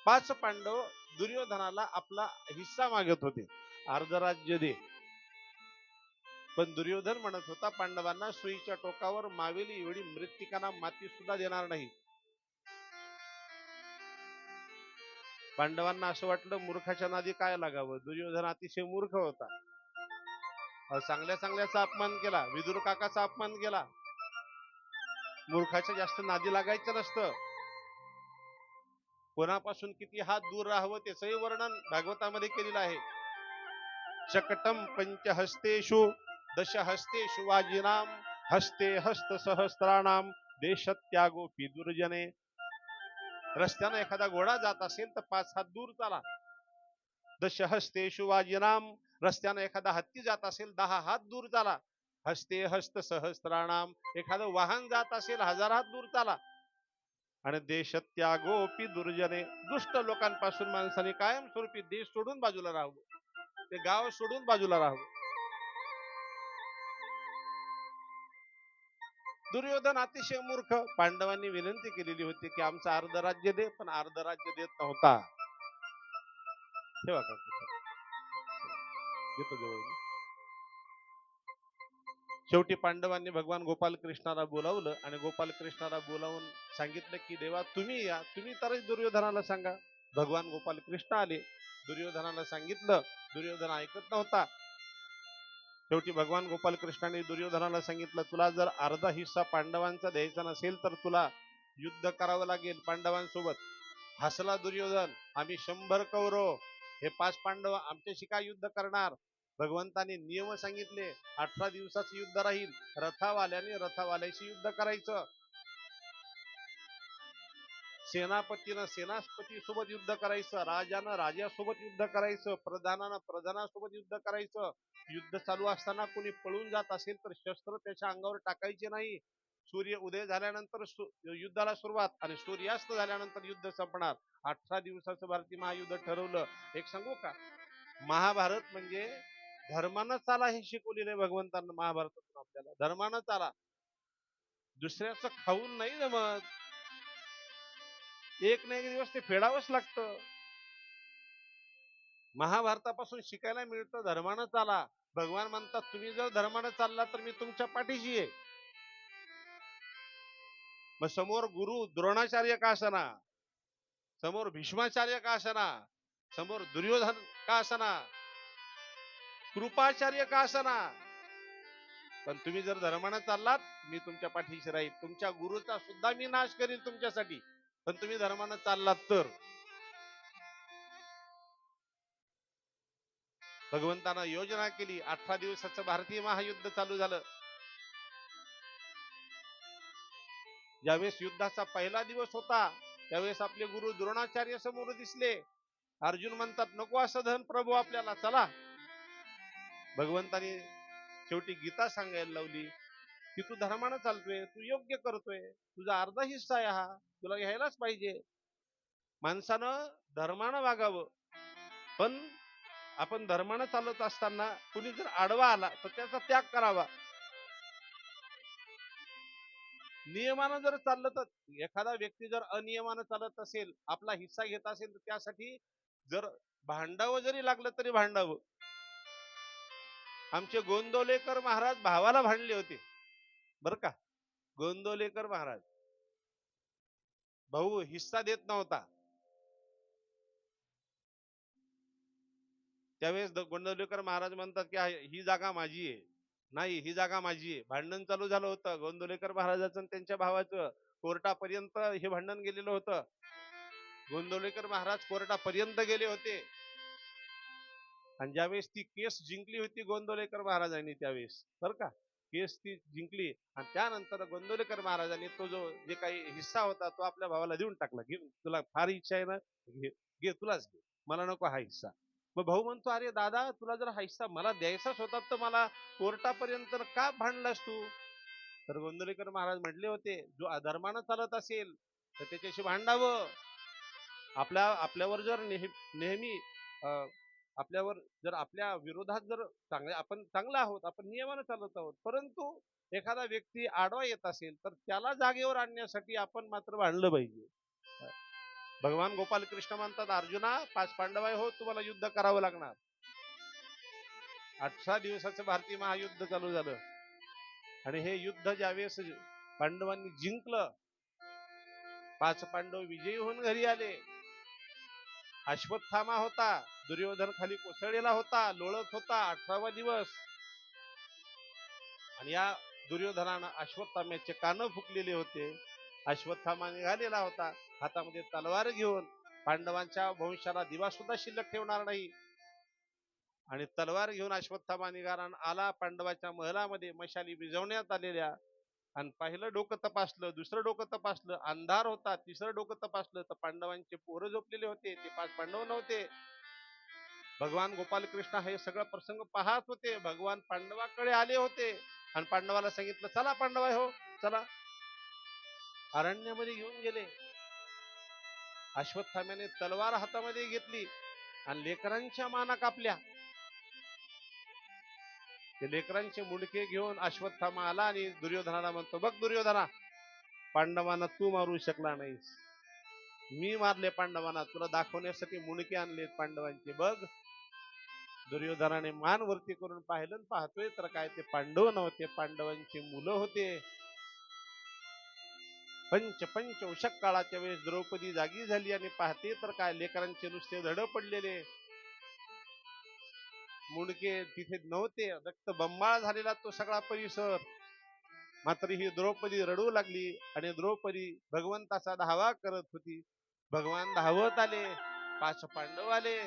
5 पांडव दुर्योधनाला आपला हिस्सा मागत होते, अर्ध राज्य दे. पण दुर्योधन म्हणत होता पांडवांना, सुईच्या टोकावर मावेली एवढी मृत्तिकाना माती सुद्धा देणार नाही. पांडवांना असं वाटलं मूर्खाच्या नादी काय लागावं. दुर्योधन अतिशय मूर्ख होता. चांगल्या चांगल्याचा अपमान केला, विदुर काकाचा अपमान केला. मूर्खाच्या जास्त नादी लागायचं नसतं. कोणापासून किती हात दूर राहावं त्याचंही वर्णन भागवतामध्ये केलेलं आहे. शकटम पंचहस्तेषु दशहस्तेषु वाजिनाम, हस्ते हस्त सहस्त्राणाम देशत्यागोपी दुर्जने. रस्त्यानं एखादा घोडा जात असेल तर 5 हात दूर चाला. दशहस्तेषु वाजिनाम, रस्त्यानं एखादा हत्ती जात असेल 10 हात दूर चाला. हस्ते हस्त सहस्त्राणाम, एखादं वाहन जात असेल 1000 हात दूर चाला. आणि देशत्यागोपी दुर्जने, दुष्ट लोकांपासून माणसाने कायमस्वरूपी देश सोडून बाजूला राहावं, ते गाव सोडून बाजूला राहावं. दुर्योधन अतिशय मूर्ख. पांडवांनी विनंती केलेली होती की आमचं अर्ध राज्य दे, पण अर्ध राज्य देत नव्हता. ठेवा का येतो जवळ. शेवटी पांडवांनी भगवान गोपाल कृष्णाला बोलावलं आणि गोपाल कृष्णाला बोलावून सांगितलं की देवा तुम्ही या, तुम्ही तरच दुर्योधनाला सांगा. भगवान गोपाल कृष्ण आले, दुर्योधनाला सांगितलं. दुर्योधन ऐकत नव्हता. शेवटी भगवान गोपाल कृष्णाने दुर्योधनाला सांगितलं, तुला जर अर्धा हिस्सा पांडवांचा द्यायचा नसेल तर तुला युद्ध करावं लागेल पांडवांसोबत. हसला दुर्योधन, आम्ही 100 कौरव, हे 5 पांडव आमच्याशी काय युद्ध करणार. भगवंताने नियम सांगितले, 18 दिवसाचं युद्ध राहील. रथावाल्याने रथावाल्याशी युद्ध करायचं, सेनापतीनं सेनापती सोबत युद्ध करायचं, राजानं राजासोबत युद्ध करायचं, प्रधानानं प्रधानासोबत युद्ध करायचं. युद्ध चालू असताना कोणी पळून जात असेल तर शस्त्र त्याच्या अंगावर टाकायचे नाही. सूर्य उदय झाल्यानंतर युद्धाला सुरुवात आणि सूर्यास्त झाल्यानंतर युद्ध संपणार. 18 दिवसाचं भारतीय महायुद्ध ठरवलं. एक सांगू का, महाभारत म्हणजे धर्मानं चाला हे शिकवलेलं आहे भगवंतांना महाभारतातून आपल्याला. धर्मानं चाला, दुसऱ्याचं खाऊन नाही जमत. एक ना एक दिवस ते फेडावंच लागतं. महाभारतापासून शिकायला मिळतं धर्मानं चाला. भगवान म्हणतात तुम्ही जर धर्मानं चालला तर मी तुमच्या पाठीशी आहे. मग समोर गुरु द्रोणाचार्य का असना, समोर भीष्माचार्य का असना, समोर दुर्योधन का असना, कृपाचार्य का असना, पण तुम्ही जर धर्मानं चाललात मी तुमच्या पाठीशी राहील. तुमच्या गुरुचा सुद्धा मी नाश करील तुमच्यासाठी, पण तुम्ही धर्मानं चाललात तर. भगवंतानं योजना केली. 18 दिवसाचं भारतीय महायुद्ध चालू झालं. ज्यावेळेस युद्धाचा पहिला दिवस होता त्यावेळेस आपले गुरु द्रोणाचार्य समोर दिसले. अर्जुन म्हणतात नको असं धन प्रभू आपल्याला, चला. भगवंतानी शेवटी गीता सांगायला लावली. की तू धर्मानं चालतोय, तू योग्य करतोय, तुझा अर्धा हिस्सा आहे हा, तुला घ्यायलाच पाहिजे. माणसानं धर्मानं वागावं, पण आपण धर्मानं चालत असताना कुणी जर आडवा आला तर त्याचा त्याग करावा. नियमानं जर चाललं तर एखादा व्यक्ती जर अनियमानं चालत असेल, आपला हिस्सा घेत असेल, तर त्यासाठी जर भांडावं जरी लागलं तरी भांडावं. आमचे गोंदवलेकर महाराज भावाला भांडले होते बर का. गोंदवलेकर महाराज, भाऊ हिस्सा देत नव्हता. त्यावेळेस गोंदवलेकर महाराज म्हणतात की ही जागा माझी आहे, नाही ही जागा माझी आहे. भांडण चालू झालं होतं गोंदवलेकर महाराजाचं आणि त्यांच्या भावाचं. कोर्टापर्यंत हे भांडण गेलेलं होतं. गोंदवलेकर महाराज कोर्टापर्यंत गेले होते. आणि ज्यावेळेस ती केस जिंकली होती गोंदवलेकर महाराजांनी, त्यावेळेस बर का केस ती जिंकली, आणि त्यानंतर गोंदवलेकर महाराजांनी तो जो जे काही हिस्सा होता तो आपल्या भावाला देऊन टाकला. घे, तुला फार इच्छा आहे ना, घे घे, तुलाच घे, मला नको हा हिस्सा. मग भाऊ म्हणतो, अरे दादा, तुला जर हा हिस्सा मला द्यायचाच होता तर मला कोर्टापर्यंत का भांडलास तू? तर गोंदवलेकर महाराज म्हटले होते, जो अधर्मानं चालत असेल तर त्याच्याशी भांडावं. आपल्यावर जर नेहमी आपल्यावर जर आपल्या विरोधात जर आपण चांगला आहोत, आपण नियमानं चालत आहोत, परंतु एखादा व्यक्ती आडवा येत असेल तर त्याला जागेवर आणण्यासाठी आपण मात्र भांडलं पाहिजे. भगवान गोपाल कृष्ण म्हणतात, अर्जुना 5 पांडव आहे हो, तुम्हाला युद्ध करावं लागणार. 18 दिवसाचं भारतीय महायुद्ध चालू झालं, आणि हे युद्ध ज्यावेळेस पांडवांनी जिंकलं, 5 पांडव विजयी होऊन घरी आले. अश्वत्थामा होता, दुर्योधन खाली कोसळलेला होता, लोळत होता, 18वा दिवस. आणि या दुर्योधनानं अश्वत्थाम्याचे कान फुकलेले होते. अश्वत्थामा निघालेला होता हातामध्ये तलवार घेऊन, पांडवांच्या वंशाला दिवा सुद्धा शिल्लक ठेवणार नाही. आणि तलवार घेऊन अश्वत्थामा निघाला आला पांडवाच्या महलामध्ये, मशाली विझवण्यात आलेल्या. आणि पहिलं डोकं तपासलं, दुसरं डोकं तपासलं, अंधार होता, तिसरं डोकं तपासलं तर पांडवांचे पोरं झोपलेले होते, ते 5 पांडव नव्हते. भगवान गोपाल कृष्ण हे सगळं प्रसंग पाहत होते. भगवान पांडवाकडे आले होते आणि पांडवाला सांगितलं, चला पांडव हो चला. अरण्यामध्ये घेऊन गेले. अश्वत्थाम्याने तलवार हातामध्ये घेतली आणि लेकरांच्या माना कापल्या. ते लेकरांचे मुंडके घेऊन अश्वत्थामा आला आणि दुर्योधनाला म्हणतो, बघ दुर्योधना, पांडवांना तू मारू शकला नाहीस, मी मारले पांडवांना, तुला दाखवण्यासाठी मुंडके आणले पांडवांचे, बघ. दुर्योधनाने मान वरती करून पाहिलं, पाहतोय तर काय ते पांडव नव्हते, पांडवांची मुलं होते. पंचवशक काळाच्या वेळेस द्रौपदी जागी झाली आणि पाहते तर काय लेकरांचे नुसते धड पडलेले, मुंडके तिथे नव्हते. रक्त बंबाळ झालेला तो सगळा परिसर. मात्र ही द्रौपदी रडू लागली आणि द्रौपदी भगवंताचा धावा करत होती. भगवान धावत आले, 5 पांडव आले.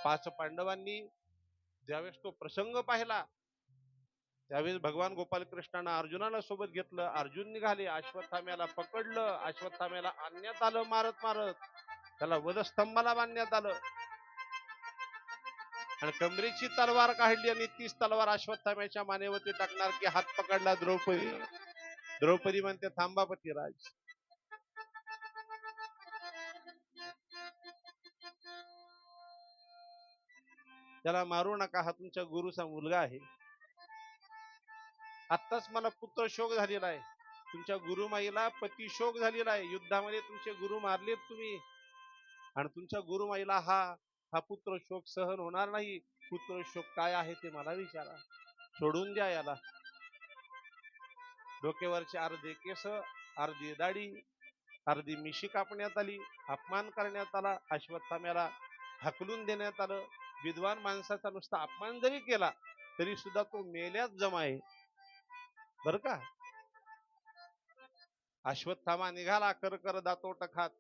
5 पांडवांनी ज्यावेळेस तो प्रसंग पाहिला, त्यावेळेस भगवान गोपाल कृष्णानं अर्जुनाला सोबत घेतलं. अर्जुन निघाले, अश्वत्थाम्याला पकडलं, अश्वत्थाम्याला आणण्यात आलं मारत मारत, त्याला वधस्तंभाला बांधण्यात आलं आणि कमरेची तलवार काढली आणि तीच तलवार अश्वत्थाम्याच्या मानेवरती टाकणार की हात पकडला द्रौपदी. द्रौपदी म्हणते, थांबा पतिराज, त्याला मारू नका, हा तुमच्या गुरुचा मुलगा आहे. आत्ताच मला पुत्र शोक झालेला आहे, तुमच्या गुरुमाईला पती शोक झालेला आहे, युद्धामध्ये तुमचे गुरु मारलेत तुम्ही, आणि तुमच्या गुरुमाईला हा पुत्र शोक सहन होणार नाही. पुत्र शोक काय आहे ते मला विचारा, सोडून द्या याला. डोक्यावरचे अर्धे केस, अर्धी दाढी, अर्धी मिशी कापण्यात आली, अपमान करण्यात आला, अश्वत्थाम्याला हाकलून देण्यात आलं. विद्वान माणसाचा नुसता अपमान जरी केला तरी सुद्धा तो मेल्याच जमा आहे बर का. अश्वत्थामा निघाला कर कर दातोट खात,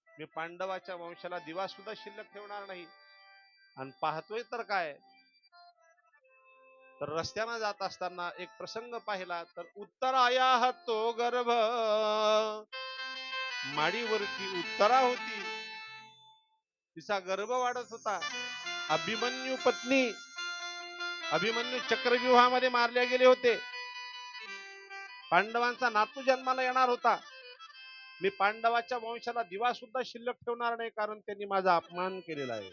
मी पांडवाच्या वंशाला दिवा सुद्धा शिल्लक ठेवणार नाही. आणि पाहतोय तर काय, तर रस्त्यानं जात असताना एक प्रसंग पाहिला, तर उत्तराया तो गर्भ, माडीवरती उत्तरा होती, तिचा गर्भ वाढत होता. अभिमन्यू पत्नी अभिमन्यू चक्रव्यूहामध्ये मारले गेले होते. पांडवांचा नातू जन्माला येणार होता. मी पांडवाच्या वंशाला दिवा सुद्धा शिल्लक ठेवणार नाही, कारण त्यांनी माझा अपमान केलेला आहे.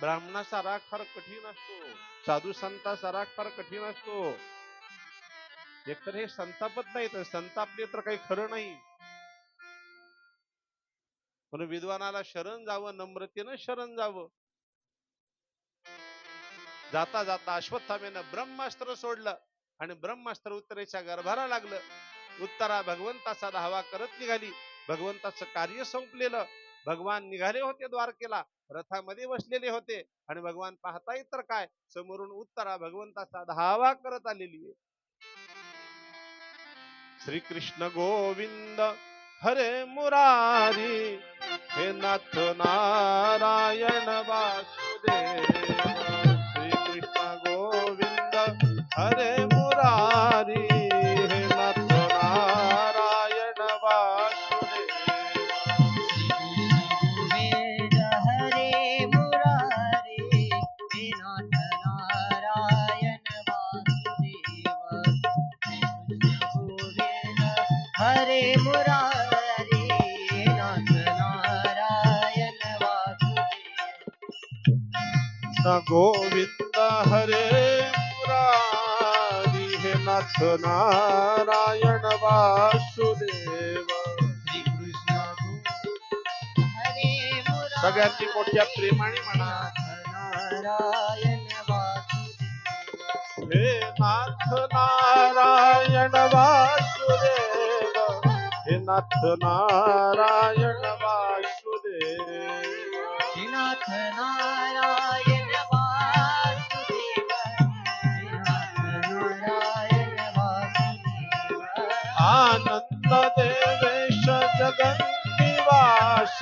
ब्राह्मणाचा राग फार कठीण असतो, साधू संताचा राग फार कठीण असतो. एकतर हे संतापत नाही, तर संतापले तर काही खरं नाही. पण विद्वानाला शरण जावं, नम्रतेनं शरण जावं. जाता जाता अश्वत्थामेनं ब्रह्मास्त्र सोडलं आणि ब्रह्मास्त्र उत्तरेच्या गर्भाला लागलं. उत्तरा भगवंताचा धावा करत निघाली. भगवंताचं कार्य संपलेलं. भगवान निघाले होते द्वारकेला, रथामध्ये बसलेले होते आणि भगवान पाहताय तर काय, समोरून उत्तरा भगवंताचा धावा करत आलेली आहे. श्री कृष्ण गोविंद हरे मुरारी, हे नाथ नारायण वासुदेव. श्री कृष्ण गोविंद हरे मुरारी, हे नाथ नारायण वासुदेव. गोविंद हरे मुरारी, हे नाथ नारायण वासुदेव. गोविंद हरे मुरारी, हे नाथ नारायण वासुदेव. कृष्ण गोविंद हरे मुरारी, हे नाथ नारायण वासुदेव. श्री कृष्ण हरे मुरारी, सगळ्यांनी मोठ्या प्रेमाने म्हणा, नारायण वासुदेव. हे नाथ नारायण वासुदेव, हे नाथ नारायण वासुदेव. हे नाथ नारायण वासुदेव, हे नाथ नारायण वासुदेव. आनंद देवेश जगन्निवास,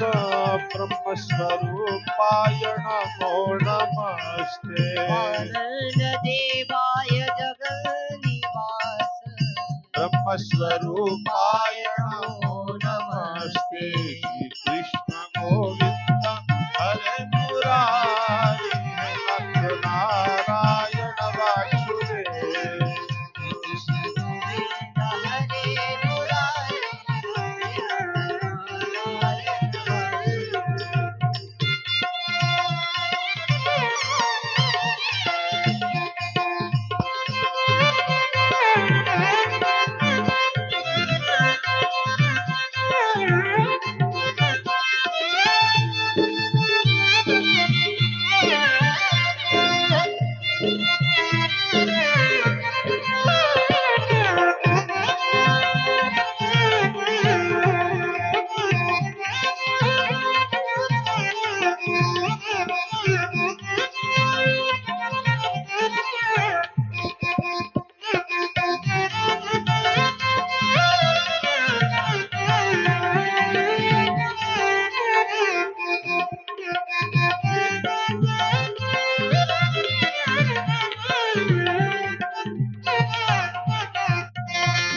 ब्रह्मस्वरूपाय नमो नमस्ते. आनंद देवाय जगन्निवास, ब्रह्मस्वरूपाय नमो नमस्ते. श्री कृष्ण गोविंद हरे मुरारी, हे नाथ नारायण वासुदेव. कृष्ण गोविंद हरे मुरारी, हे नाथ नारायण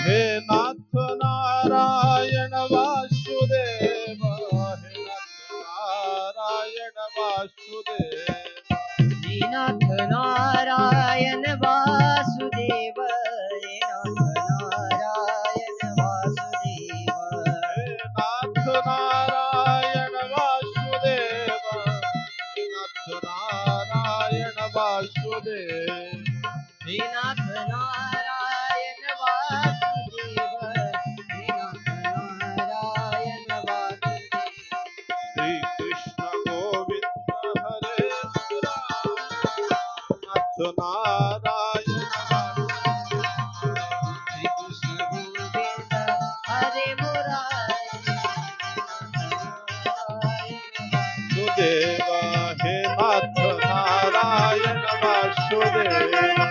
हे नाथ नारायण वासुदेव, हे नाथ नारायण वासुदेव. हे नाथ नारायण वासुदेव, हे नाथ नारायण वासुदेव. हे नाथ नारायण वासुदेव, हे नाथ नारायण वासुदेव. हे नाथ नारायण वासुदेव, हे नाथ नारायण वासुदेव. श्री कृष्ण गोविंद हरे मुरारी, नाथ नारायण वासुदेव. श्री कृष्ण गोविंद हरे मुरारी, वासुदेव, हे नाथ नारायण वासुदेव.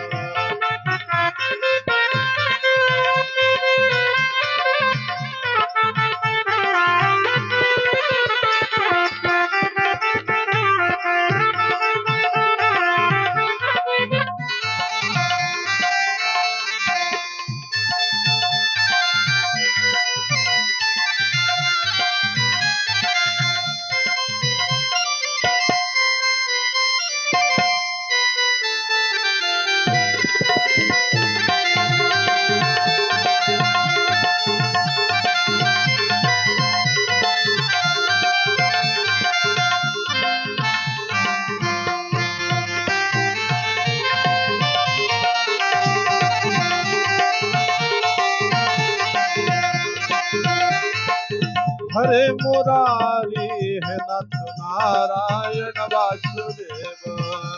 हरे मुरारी हे नाथ नारायण वासुदेव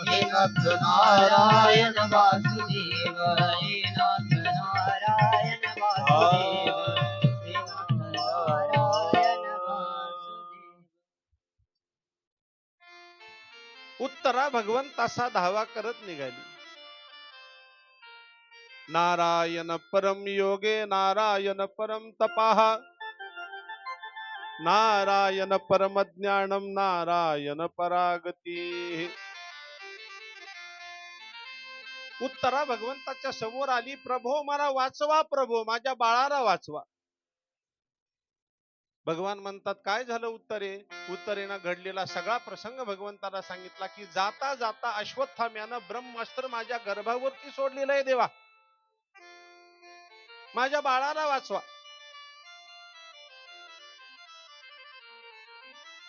हे नाथ नारायण वासुदेव हे नाथ नारायण वासुदेव हे नाथ नारायण वासुदेव. उत्तरा भगवंतासा धावा करत निघाली. नारायण परम योगे नारायण परम तपाह नारायण परम ज्ञानम नारायण परागती. उत्तरा भगवंताच्या समोर आली. प्रभो मला वाचवा, प्रभो माझ्या बाळाला वाचवा. भगवान म्हणतात काय झालं उत्तरे? उत्तरेनं घडलेला सगळा प्रसंग भगवंताला सांगितला की जाता जाता अश्वत्थाम्यानं ब्रह्मास्त्र माझ्या गर्भावरती सोडलेलं आहे देवा, माझ्या बाळाला वाचवा.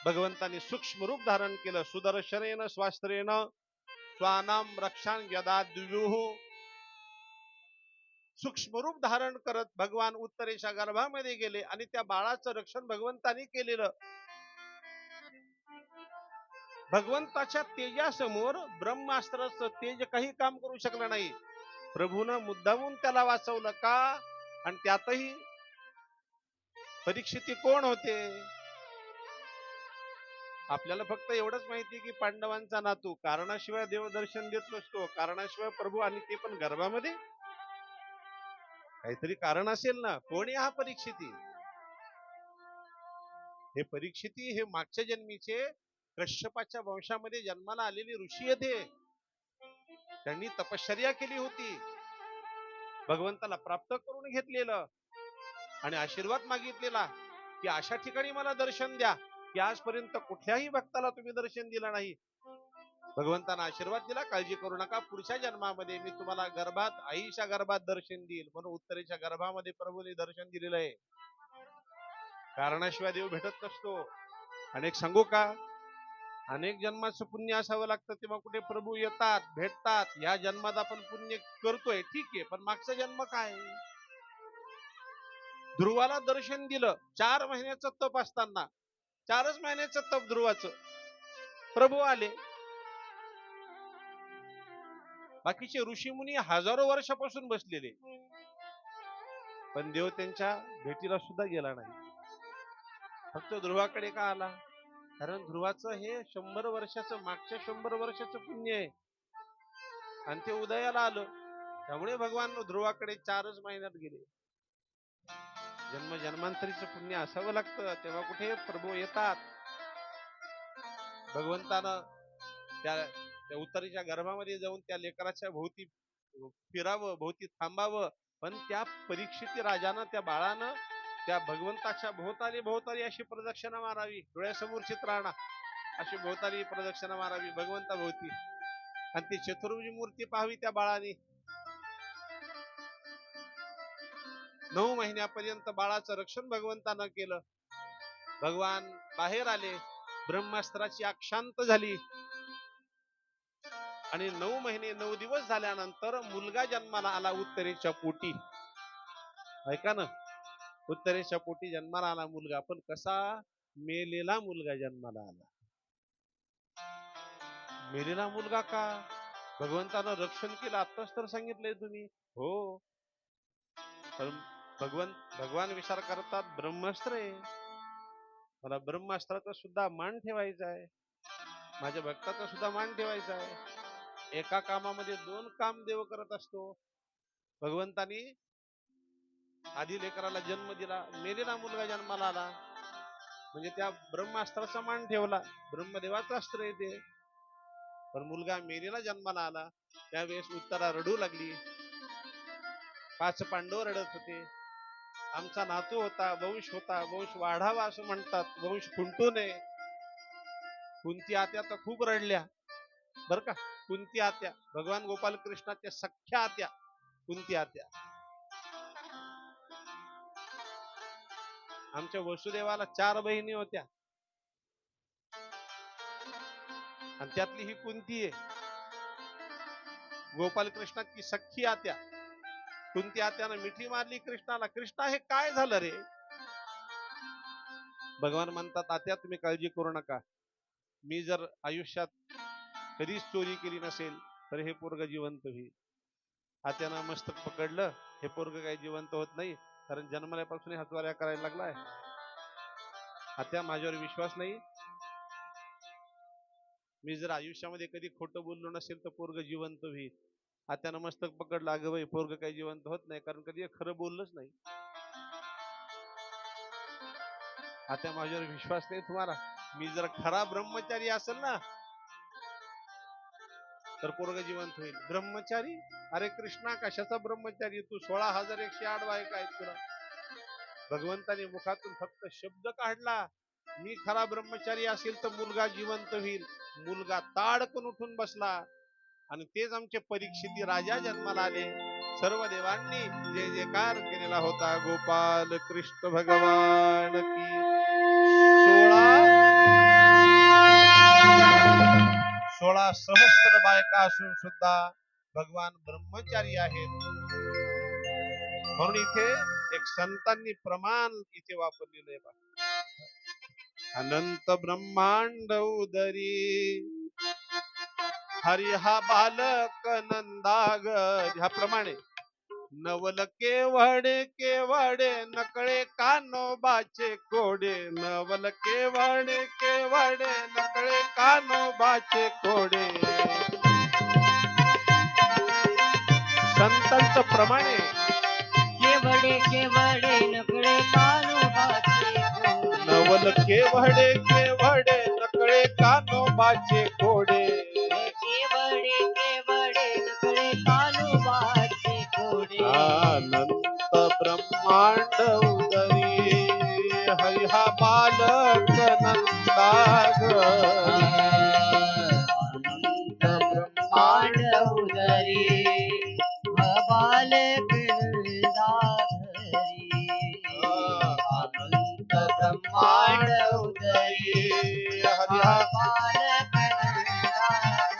भगवंतांनी सूक्ष्म रूप धारण केलं. सुदर्शनेन स्वास्त्रेन स्वानाम रक्षां यदा द्विभुः. सूक्ष्म रूप धारण करत भगवान उत्तरेच्या गर्भामध्ये गेले आणि त्या बाळाचं रक्षण भगवंतांनी केलेलं. भगवंताच्या तेजासमोर ब्रह्मास्त्राचं तेज काही काम करू शकलं नाही. प्रभूनं मुद्दामून त्याला वाचवलं का? आणि त्यातही परीक्षित कोण होते? आपल्याला फक्त एवढंच माहिती की पांडवांचा नातू. कारणाशिवाय देव दर्शन देत नसतो. कारणाशिवाय प्रभू, आणि ते पण गर्भामध्ये. काहीतरी कारण असेल ना. कोण हा परीक्षिती? हे परीक्षिती हे मागच्या जन्मीचे कश्यपाच्या वंशामध्ये जन्माला आलेले ऋषी येते. त्यांनी तपश्चर्या केली होती, भगवंताला प्राप्त करून घेतलेलं आणि आशीर्वाद मागितलेला की अशा ठिकाणी मला दर्शन द्या की आजपर्यंत कुठल्याही भक्ताला तुम्ही दर्शन दिलं नाही. भगवंतांना आशीर्वाद दिला, काळजी करू नका, पुढच्या जन्मामध्ये मी तुम्हाला गर्भात, आईच्या गर्भात दर्शन देईल. म्हणून उत्तरेच्या गर्भामध्ये प्रभूने दर्शन दिलेलं आहे. कारणाशिवाय देव भेटत नसतो. अनेक सांगू का, अनेक जन्माचं पुण्य असावं लागतं तेव्हा कुठे प्रभू येतात, भेटतात. या जन्मात आपण पुण्य करतोय ठीक आहे, पण मागचा जन्म काय? ध्रुवाला दर्शन दिलं 4 महिन्याचं तप असताना. 4च महिन्याचं तप ध्रुवाचं. प्रभू आले. बाकीचे ऋषी मुनी हजारो वर्षापासून बसलेले, पण देव त्यांच्या भेटीला सुद्धा गेला नाही. फक्त ध्रुवाकडे का आला? कारण ध्रुवाचं हे 100 वर्षाचं, मागच्या 100 वर्षाचं पुण्य आहे आणि ते उदयाला आलं. त्यामुळे भगवान ध्रुवाकडे 4च महिन्यात गेले. जन्म जन्मांतरीचं पुण्य असावं लागतं तेव्हा कुठे प्रभू येतात. भगवंतानं त्या उत्तरेच्या गर्भामध्ये जाऊन त्या लेकराच्या भोवती फिरावं, भोवती थांबावं, पण त्या परीक्षित राजानं, त्या बाळानं त्या भगवंताच्या भोवताली भोवताली अशी प्रदक्षिणा मारावी. डोळ्यासमोर चित्र आणा, अशी भोवताली प्रदक्षिणा मारावी भगवंता भोवती, आणि ती चतुर्भुज मूर्ती पाहावी त्या बाळाने. 9 महिन्यापर्यंत बाळाचं रक्षण भगवंतानं केलं. भगवान बाहेर आले, ब्रह्मास्त्राची आग शांत झाली आणि 9 महिने 9 दिवस झाल्यानंतर मुलगा जन्माला आला उत्तरेच्या पोटी. ऐका ना, उत्तरेच्या पोटी जन्माला आला मुलगा, पण कसा? मेलेला मुलगा जन्माला आला. मेलेला मुलगा का? भगवंतानं रक्षण केलं, आत्ताच तर सांगितलंय तुम्ही. हो, पण भगवान विचार करतात ब्रह्मास्त्र आहे, मला ब्रह्मास्त्राचा सुद्धा मान ठेवायचा आहे, माझ्या भक्ताचा सुद्धा मान ठेवायचा आहे. एका कामामध्ये 2 काम देव करत असतो. भगवंतानी आधी लेकराला जन्म दिला, मेलेला मुलगा जन्माला आला, म्हणजे त्या ब्रह्मास्त्राचा मान ठेवला. ब्रह्मदेवाचं अस्त्र येते, पण मुलगा मेलेला जन्माला आला. त्यावेळेस उत्तरा रडू लागली. 5 पांडव रडत होते. आमचा नातू होता, वंश होता, वंश वाढावा असं म्हणतात, वंश खुंटू नये. कुंती आत्या तर खूप रडल्या बर का. कुंती आत्या, भगवान गोपाल कृष्णाच्या सख्या आत्या कुंती आत्या. आमच्या वसुदेवाला 4 बहिणी होत्या आणि त्यातली ही कुंती आहे, गोपाल कृष्णाची सख्खी आत्या. कुंती आत्यानं मिठी मारली कृष्णाला. कृष्णा, हे काय झालं रे? भगवान म्हणतात आत्या तुम्ही काळजी करू नका, मी जर आयुष्यात कधीच चोरी केली नसेल तर हे पोरग जिवंत होईल. आत्यानं मस्तक पकडलं, हे पोरग काही जिवंत होत नाही, कारण जन्मल्यापासून हातवाऱ्या करायला लागलाय. आत्या माझ्यावर विश्वास नाही, मी जर आयुष्यामध्ये कधी खोटं बोललो नसेल तर पोरग जिवंत होईल. आत्यानं मस्तक पकडलं, अगं बाई पोरग काही जिवंत होत नाही, कारण कधी खरं बोललंच नाही. आता माझ्यावर विश्वास नाही तुम्हाला, मी जर खरा ब्रह्मचारी असेल ना तर पोरग जिवंत होईल. ब्रह्मचारी? अरे कृष्णा कशाचा ब्रह्मचारी, तू 16,108 बायका आहेत तुला. भगवंताने मुखातून फक्त शब्द काढला, मी खरा ब्रह्मचारी असेल तर मुलगा जिवंत होईल. मुलगा ताडकन उठून बसला आणि तेच आमचे परीक्षिती राजा जन्माला आले. सर्व देवांनी जय जयकार केलेला होता. गोपाल कृष्ण भगवान की. 16 सहस्त्र बायका असून सुद्धा भगवान ब्रह्मचारी आहेत. म्हणून इथे एक संतांनी प्रमाण इथे वापरलेलं आहे बघा. अनंत ब्रह्मांड उदरी हरी हा बालक नंदागर, ह्याप्रमाणे नवल केवडे केवडे नकळे कानोबाचे कोडे. नवल केवडे केवडे नकळे कानोबाचे कोडे. संतांचं प्रमाणे केवडे केवडे नकळे कानोबाचे कोडे. नवल केवडे केवडे नकळे कानोबाचे कोडे. केवडे केवडे नकळे कानोबाचे कोडे. अनंत ब्रह्मांड उदरी हरी हा बालक नंदागर. अनंत ब्रह्मांड उदरी बालक नंदाघरी. अनंत ब्रह्मांड उदरी हरी हा बालक नंदाघरी.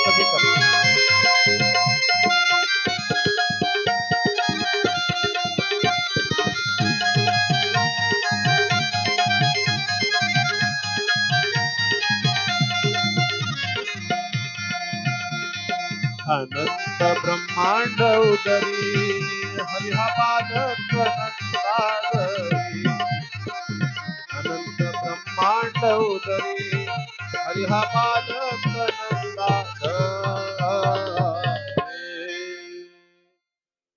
कमी कर. अनंत ब्रह्मांड उदरी हरी हा बालक नंदाघरी. अनंत ब्रह्मांड उदरी हरी हा बालक नंदाघरी.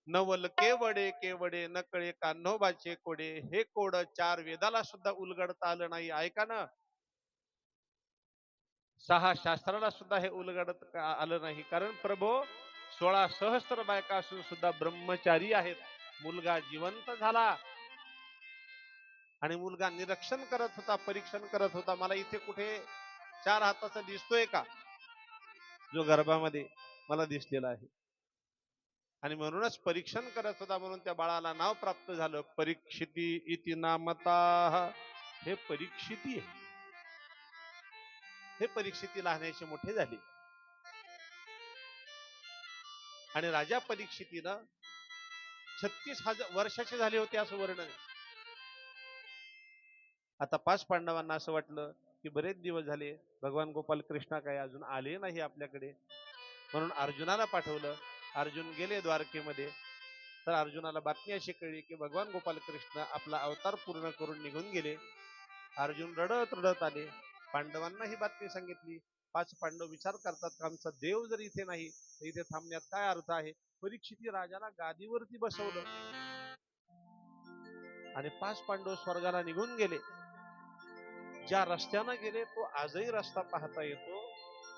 नवल केवडे केवडे नकळे कान्होबाचे कोडे. हे कोड 4 वेदाला सुद्धा उलगडता आलं नाही. ऐका ना, 6 शास्त्राला सुद्धा हे उलगडत आलं नाही. कारण प्रभो 16 सहस्त्र बायका असून सुद्धा ब्रह्मचारी आहेत. मुलगा जिवंत झाला आणि मुलगा निरीक्षण करत होता, परीक्षण करत होता. मला इथे कुठे 4 हाताचा दिसतोय का, जो गर्भामध्ये मला दिसलेला आहे. आणि म्हणूनच परीक्षण करत होता, म्हणून त्या बाळाला नाव प्राप्त झालं परीक्षिती इति नामता. हे परीक्षिती आहे. हे परीक्षिती लहानाचे मोठे झाले आणि राजा परीक्षितीनं 36,000 वर्षाचे झाले होते असं वर्णन आहे. आता 5 पांडवांना असं वाटलं की बरेच दिवस झाले भगवान गोपाल कृष्ण काय अजून आले नाही आपल्याकडे, म्हणून अर्जुनाला पाठवलं. अर्जुन गेले द्वारकेमध्ये. तर अर्जुनाला बातमी अशी कळली की भगवान गोपाल कृष्ण आपला अवतार पूर्ण करून निघून गेले. अर्जुन रडत रडत आले, पांडवांना ही बातमी सांगितली. 5 पांडव विचार करतात आमचा देव जर इथे नाही तर इथे थांबण्यात काय अर्थ आहे. परीक्षिती राजाला गादीवरती बसवलं आणि 5 पांडव स्वर्गाला निघून गेले. ज्या रस्त्यानं गेले तो आजही रस्ता पाहता येतो.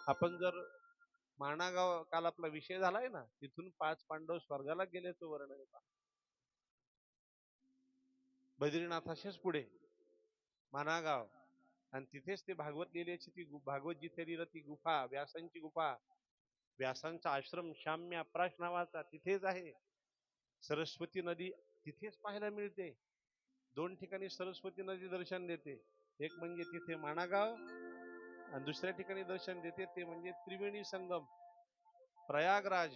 आपण जर माणागाव काल आपला विषय झालाय ना, तिथून 5 पांडव स्वर्गाला गेले तो वर्णन. बद्रीनाथाच्याच पुढे मानागाव, आणि तिथेच ते भागवत लिहिल्याची ती भागवत जिथे लिहिलं ती गुफा, व्यासांची गुफा, व्यासांचा आश्रम शाम्य अप्राश नावाचा तिथेच आहे. सरस्वती नदी तिथेच पाहायला मिळते. दोन ठिकाणी सरस्वती नदी दर्शन देते. एक म्हणजे तिथे माणागाव, आणि दुसऱ्या ठिकाणी दर्शन देते ते म्हणजे त्रिवेणी संगम प्रयागराज,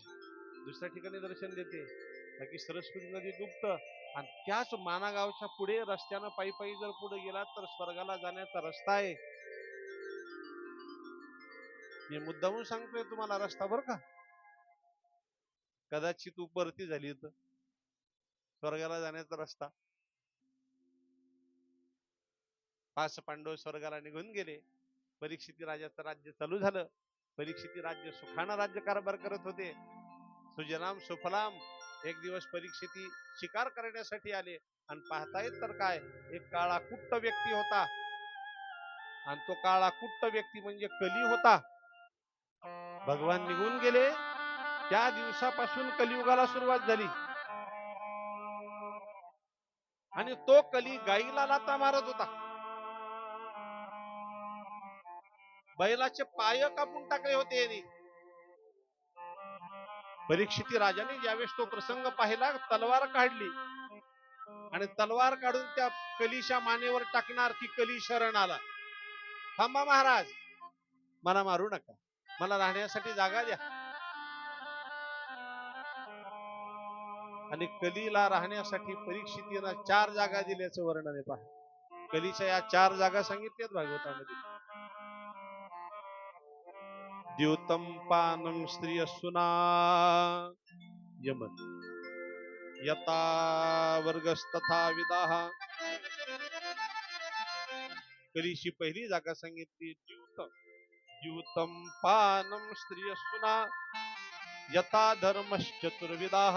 दुसऱ्या ठिकाणी दर्शन देते. बाकी सरस्वती नदी गुप्त, आणि त्याच मानागावच्या पुढे रस्त्यानं पायी पायी जर पुढे गेलात तर स्वर्गाला जाण्याचा रस्ता आहे. मी मुद्दामून सांगतोय तुम्हाला रस्ता, बर का. कदाचित उपरती झाली तर स्वर्गाला जाण्याचा रस्ता. 5 पांडव स्वर्गाला निघून गेले. परीक्षिती राजाचं राज्य चालू झालं. परीक्षिती राज्य सुखानं राज्यकारभार करत होते. सुजलाम सुफलाम. एक दिवस परीक्षिती शिकार करण्यासाठी आले, आणि पाहतायत तर काय, एक काळा कुट्ट व्यक्ती होता, आणि तो काळा कुट्ट व्यक्ती म्हणजे कली होता. भगवान निघून गेले, त्या दिवसापासून कलियुगाला सुरुवात झाली. आणि तो कली गाईला लाथा मारत होता. बैलाचे पाय कापून टाकले होते यांनी. परीक्षिती राजाने ज्यावेळेस तो प्रसंग पाहिला, तलवार काढली, आणि तलवार काढून त्या कलीच्या मानेवर टाकणार की कली शरण आला. थांबा महाराज, मला मारू नका, मला राहण्यासाठी जागा द्या. आणि कलीला राहण्यासाठी परीक्षितीनं 4 जागा दिल्याचं वर्णन आहे पहा. कलीच्या या 4 जागा सांगितल्यात भागवतामध्ये. द्यूतम पानम स्त्रिय सुना यमन यता वर्गस्तथा विदाह. कलीची पहिली जागा सांगितली द्यूत, द्यूतम पानम स्त्रिय सुना यथा धर्मश्चतुर्विदाह.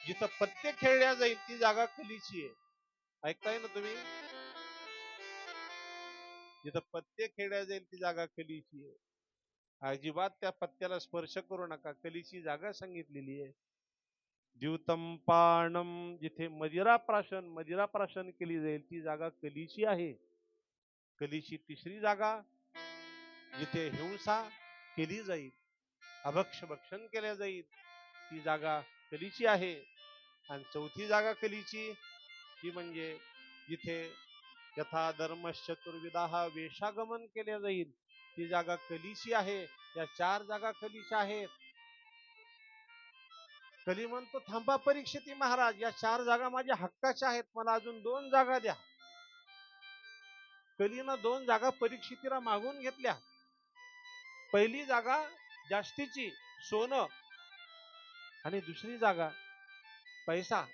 जिथं पत्ते खेळल्या जाईल ती जागा कलीची आहे. ऐकताय ना तुम्ही? जिथं पत्ते खेळल्या जाईल ती जागा कलीची आहे. अजिबात त्या पत्त्याला स्पर्श करू नका, कलीची जागा सांगितलेली आहे. द्यूतम पाणम, जिथे मदिरा प्राशन केली जाईल ती जागा कलीची आहे. कलीची तिसरी जागा जिथे हिंसा केली जाईल, अभक्ष भक्षण केल्या जाईल, ती जागा कलीची आहे. आणि चौथी जागा कलीची ती म्हणजे जिथे यथा धर्मश्चतुर्विदाह, वेशागमन केले जाईल, ती जागा कलीची आहे. या 4 जागा कलीच्या आहेत. कली म्हणतो, थांबा परीक्षिती महाराज, या 4 जागा माझ्या हक्काच्या आहेत, मला अजून 2 जागा द्या. कलीनं 2 जागा परीक्षितीला मागून घेतल्या. पहिली जागा जास्तीची सोनं, आणि दुसरी जागा पैसा.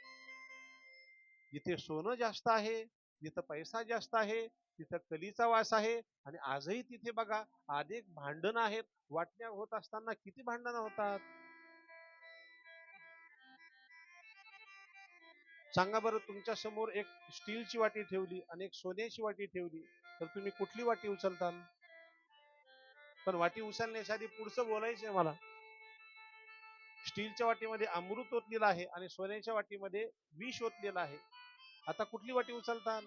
जिथे सोनं जास्त आहे, जिथं पैसा जास्त आहे, तिथं कलीचा वास आहे. आणि आजही तिथे बघा अनेक भांडणं आहेत. वाटण्या होत असताना किती भांडणं होतात सांगा बरं. तुमच्या समोर एक स्टीलची वाटी ठेवली आणि एक सोन्याची वाटी ठेवली, तर तुम्ही कुठली वाटी उचलताल? पण वाटी उचलण्याच्या आधी पुढचं बोलायचंय मला. स्टीलच्या वाटीमध्ये अमृत ओतलेलं आहे आणि सोन्याच्या वाटीमध्ये विष ओतलेलं आहे. आता कुठली वाटी उचलताल?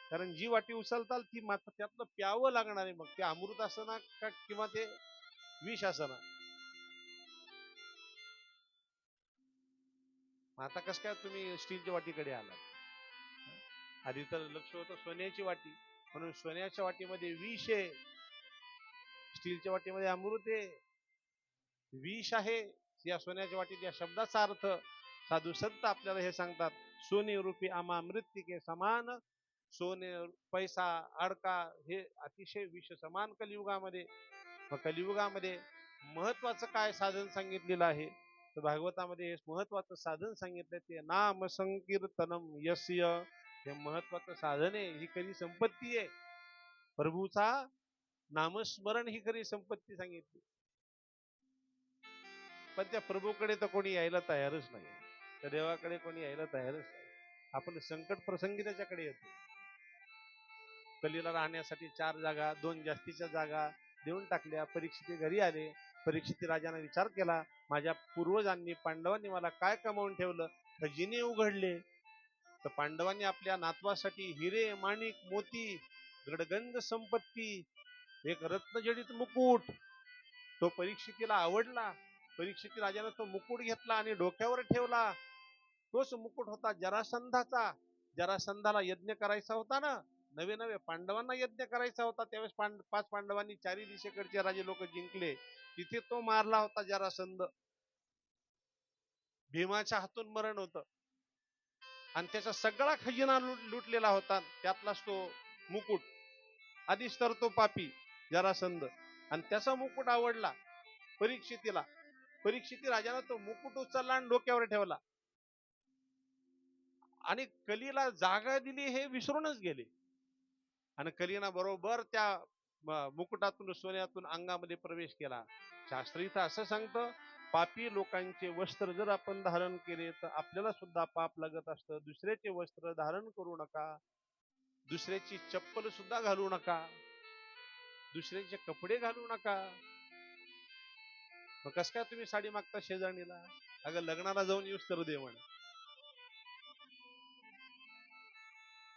कारण जी वाटी उचलताल ती मात्र त्यातलं प्यावं लागणार आहे. मग ते अमृत असना का किंवा ते विष असना. आता कसं काय तुम्ही स्टीलच्या वाटीकडे आलात? आधी तर लक्ष होतं सोन्याची वाटी, म्हणून सोन्याच्या वाटीमध्ये विष आहे, स्टीलच्या वाटीमध्ये अमृत आहे. विष आहे या सोन्याच्या वाटीत, या शब्दाचा अर्थ साधू संत आपल्याला हे सांगतात, सोने रूपी आमा मृत्तिके समान. सोने, पैसा, अडका हे अतिशय विष समान कलियुगामध्ये. मग कलियुगामध्ये महत्वाचं काय साधन सांगितलेलं आहे, तर भागवतामध्ये महत्वाचं साधन सांगितलं ते नाम संकीर्तनम यस्य. हे महत्वाचं साधन आहे, ही खरी संपत्ती आहे. प्रभूचा नामस्मरण ही खरी संपत्ती सांगितली. पण त्या प्रभूकडे तर कोणी यायला तयारच नाही, त्या देवाकडे कोणी यायला तयारच नाही. आपण संकट प्रसंगी त्याच्याकडे येतो. कलीला राहण्यासाठी 4 जागा, 2 जास्तीच्या जागा देऊन टाकल्या. परीक्षिती घरी आले. परीक्षिती राजाने विचार केला, माझ्या पूर्वजांनी पांडवांनी मला काय कमावून ठेवलं, खजिने उघडले, तर पांडवांनी आपल्या नातवासाठी हिरे माणिक मोती गडगंज संपत्ती एक रत्नजडित मुकुट तो परीक्षितीला आवडला. परीक्षिती राजाने तो मुकुट घेतला आणि डोक्यावर ठेवला. तोच मुकुट होता जरासंधाचा. जरासंधाला यज्ञ करायचा होता ना, नवे नवे पांडवांना यज्ञ करायचा होता. त्यावेळेस 5 पांडवांनी चारी दिशेकडचे राजे लोक जिंकले. तिथे तो मारला होता जरासंध. भीमाच्या हातून मरण होतं आणि त्याचा सगळा खजिना लुटलेला होता. त्यातलाच तो मुकुट. आधीच तर तो पापी जरासंध आणि त्याचा मुकुट आवडला परीक्षितीला. परीक्षिती राजाने तो मुकुट उचलला आणि डोक्यावर ठेवला आणि कलीला जागा दिली हे विसरूनच गेले. आणि कलीना बरोबर त्या मुकुटातून सोन्यातून अंगामध्ये प्रवेश केला. शास्त्र इथं असं सांगतं, पापी लोकांचे वस्त्र जर आपण धारण केले तर आपल्याला सुद्धा पाप लागत असतं. दुसऱ्याचे वस्त्र धारण करू नका, दुसऱ्याची चप्पल सुद्धा घालू नका, दुसऱ्याचे कपडे घालू नका. मग कस काय तुम्ही साडी मागता शेजारणीला? अगं लग्नाला जाऊन येऊस तर दे म्हण.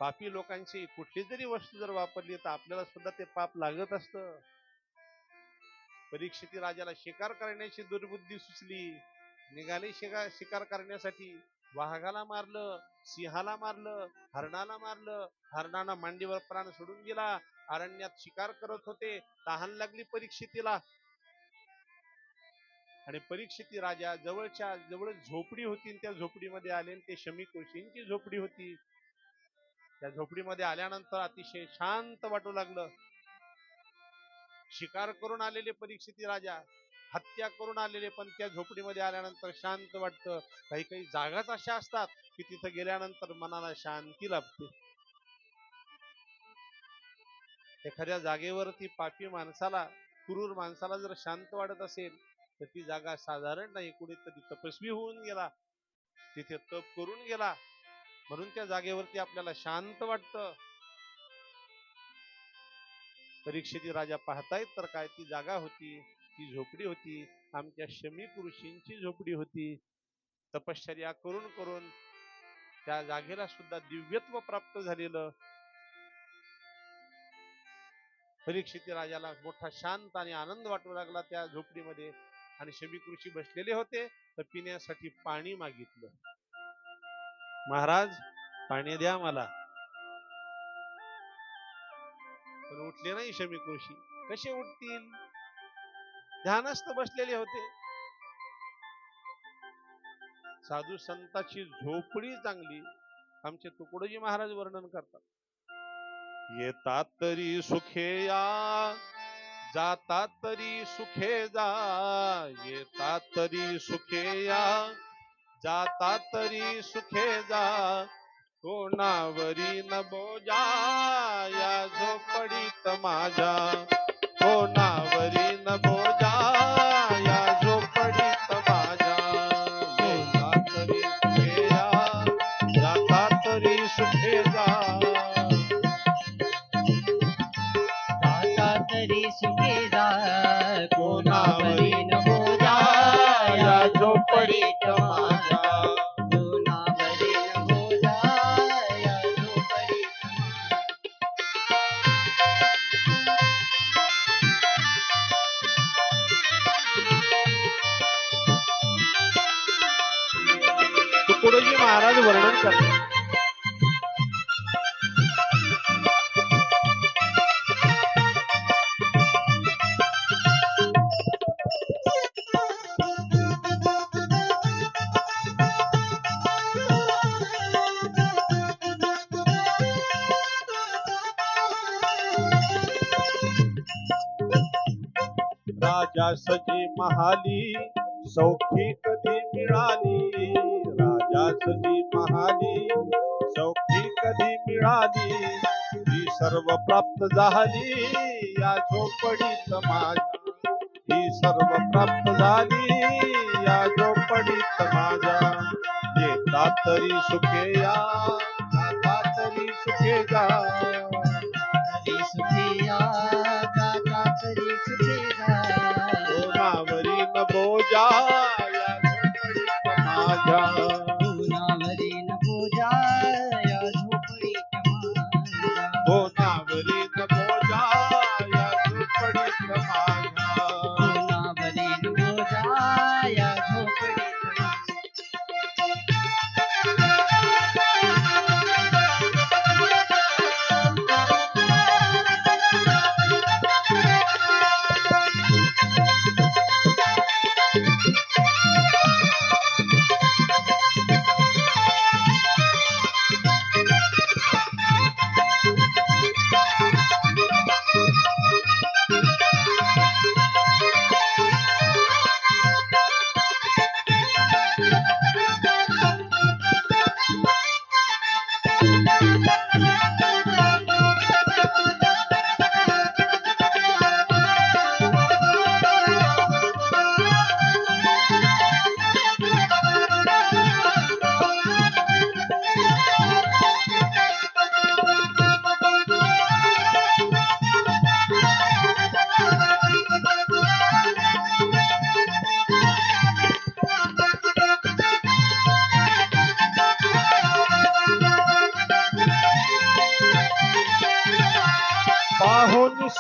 पापी लोकांची कुठली जरी वस्तू जर वापरली तर आपल्याला सुद्धा ते पाप लागत असतं. परीक्षिती राजाला शिकार करण्याची दुर्बुद्धी सुचली. निघाले शिकार करण्यासाठी. वाघाला मारलं, सिंहाला मारलं, हरणाला मारलं. हरणानं मांडीवर प्राण सोडून गेला. अरण्यात शिकार करत होते. तहान लागली परीक्षितीला आणि परीक्षिती राजा जवळच्या जवळ झोपडी होती. त्या झोपडीमध्ये आले. ते शमी ऋषींची झोपडी होती. त्या झोपडीमध्ये आल्यानंतर अतिशय शांत वाटू लागलं. शिकार करून आलेले परीक्षिती राजा, हत्या करून आलेले, पण त्या झोपडीमध्ये आल्यानंतर शांत वाटतं. काही काही जागाच अशा असतात की तिथं गेल्यानंतर मनाला शांती लाभते. एखाद्या जागेवरती पापी माणसाला, क्रूर माणसाला जर शांत वाटत असेल तर ती जागा साधारण नाही. कुणीतरी तपस्वी होऊन गेला, तिथे तप करून गेला, म्हणून त्या जागेवरती आपल्याला शांत वाटतं. परीक्षिती राजा पाहतायत तर काय, ती जागा होती, ती झोपडी होती, आमच्या शमीक ऋषींची झोपडी होती. तपश्चर्या करून करून त्या जागेला सुद्धा दिव्यत्व प्राप्त झालेलं. परीक्षिती राजाला मोठा शांत आणि आनंद वाटू लागला त्या झोपडीमध्ये. आणि शमीक ऋषी बसलेले होते तर पिण्यासाठी पाणी मागितलं. महाराज पाणी द्या मला. पण उठले नाही शमीक ऋषी. कसे उठतील? ध्यानस्थ बसलेले होते. साधू संताची झोपडी चांगली आमचे तुकडोजी महाराज वर्णन करतात. येतात तरी सुखे या, जातात तरी सुखे जा. येतात तरी सुखे या, जातात तरी सुखे जा. कोणावरी न बोजा या झोपडीत माझ्या. कोणावरी न बोजा या झोपडीत माझ्या. येतात तरी सुखे या, जातात तरी सुखे जा. तरी सुखे जा, कोणावरी न बोजा या झोपडीत माझ्या. कोणावरी न बोजा या झोपडीत तुकडोजी महाराज वर्णन करतात. राजा सजी महाली सौखी कधी मिळाली. राजा सजी महाली सौखी कधी मिळाली. ही सर्व प्राप्त झाली या झोपडीत माझ्या. ही सर्व प्राप्त झाली या झोपडीत माझ्या. येतात तरी सुखे या, जातात तरी सुखे जा. तरी सुखे या, जातात तरी सुखे जा. कोणावरी न बोजा या झोपडीत माझ्या. कोणावरी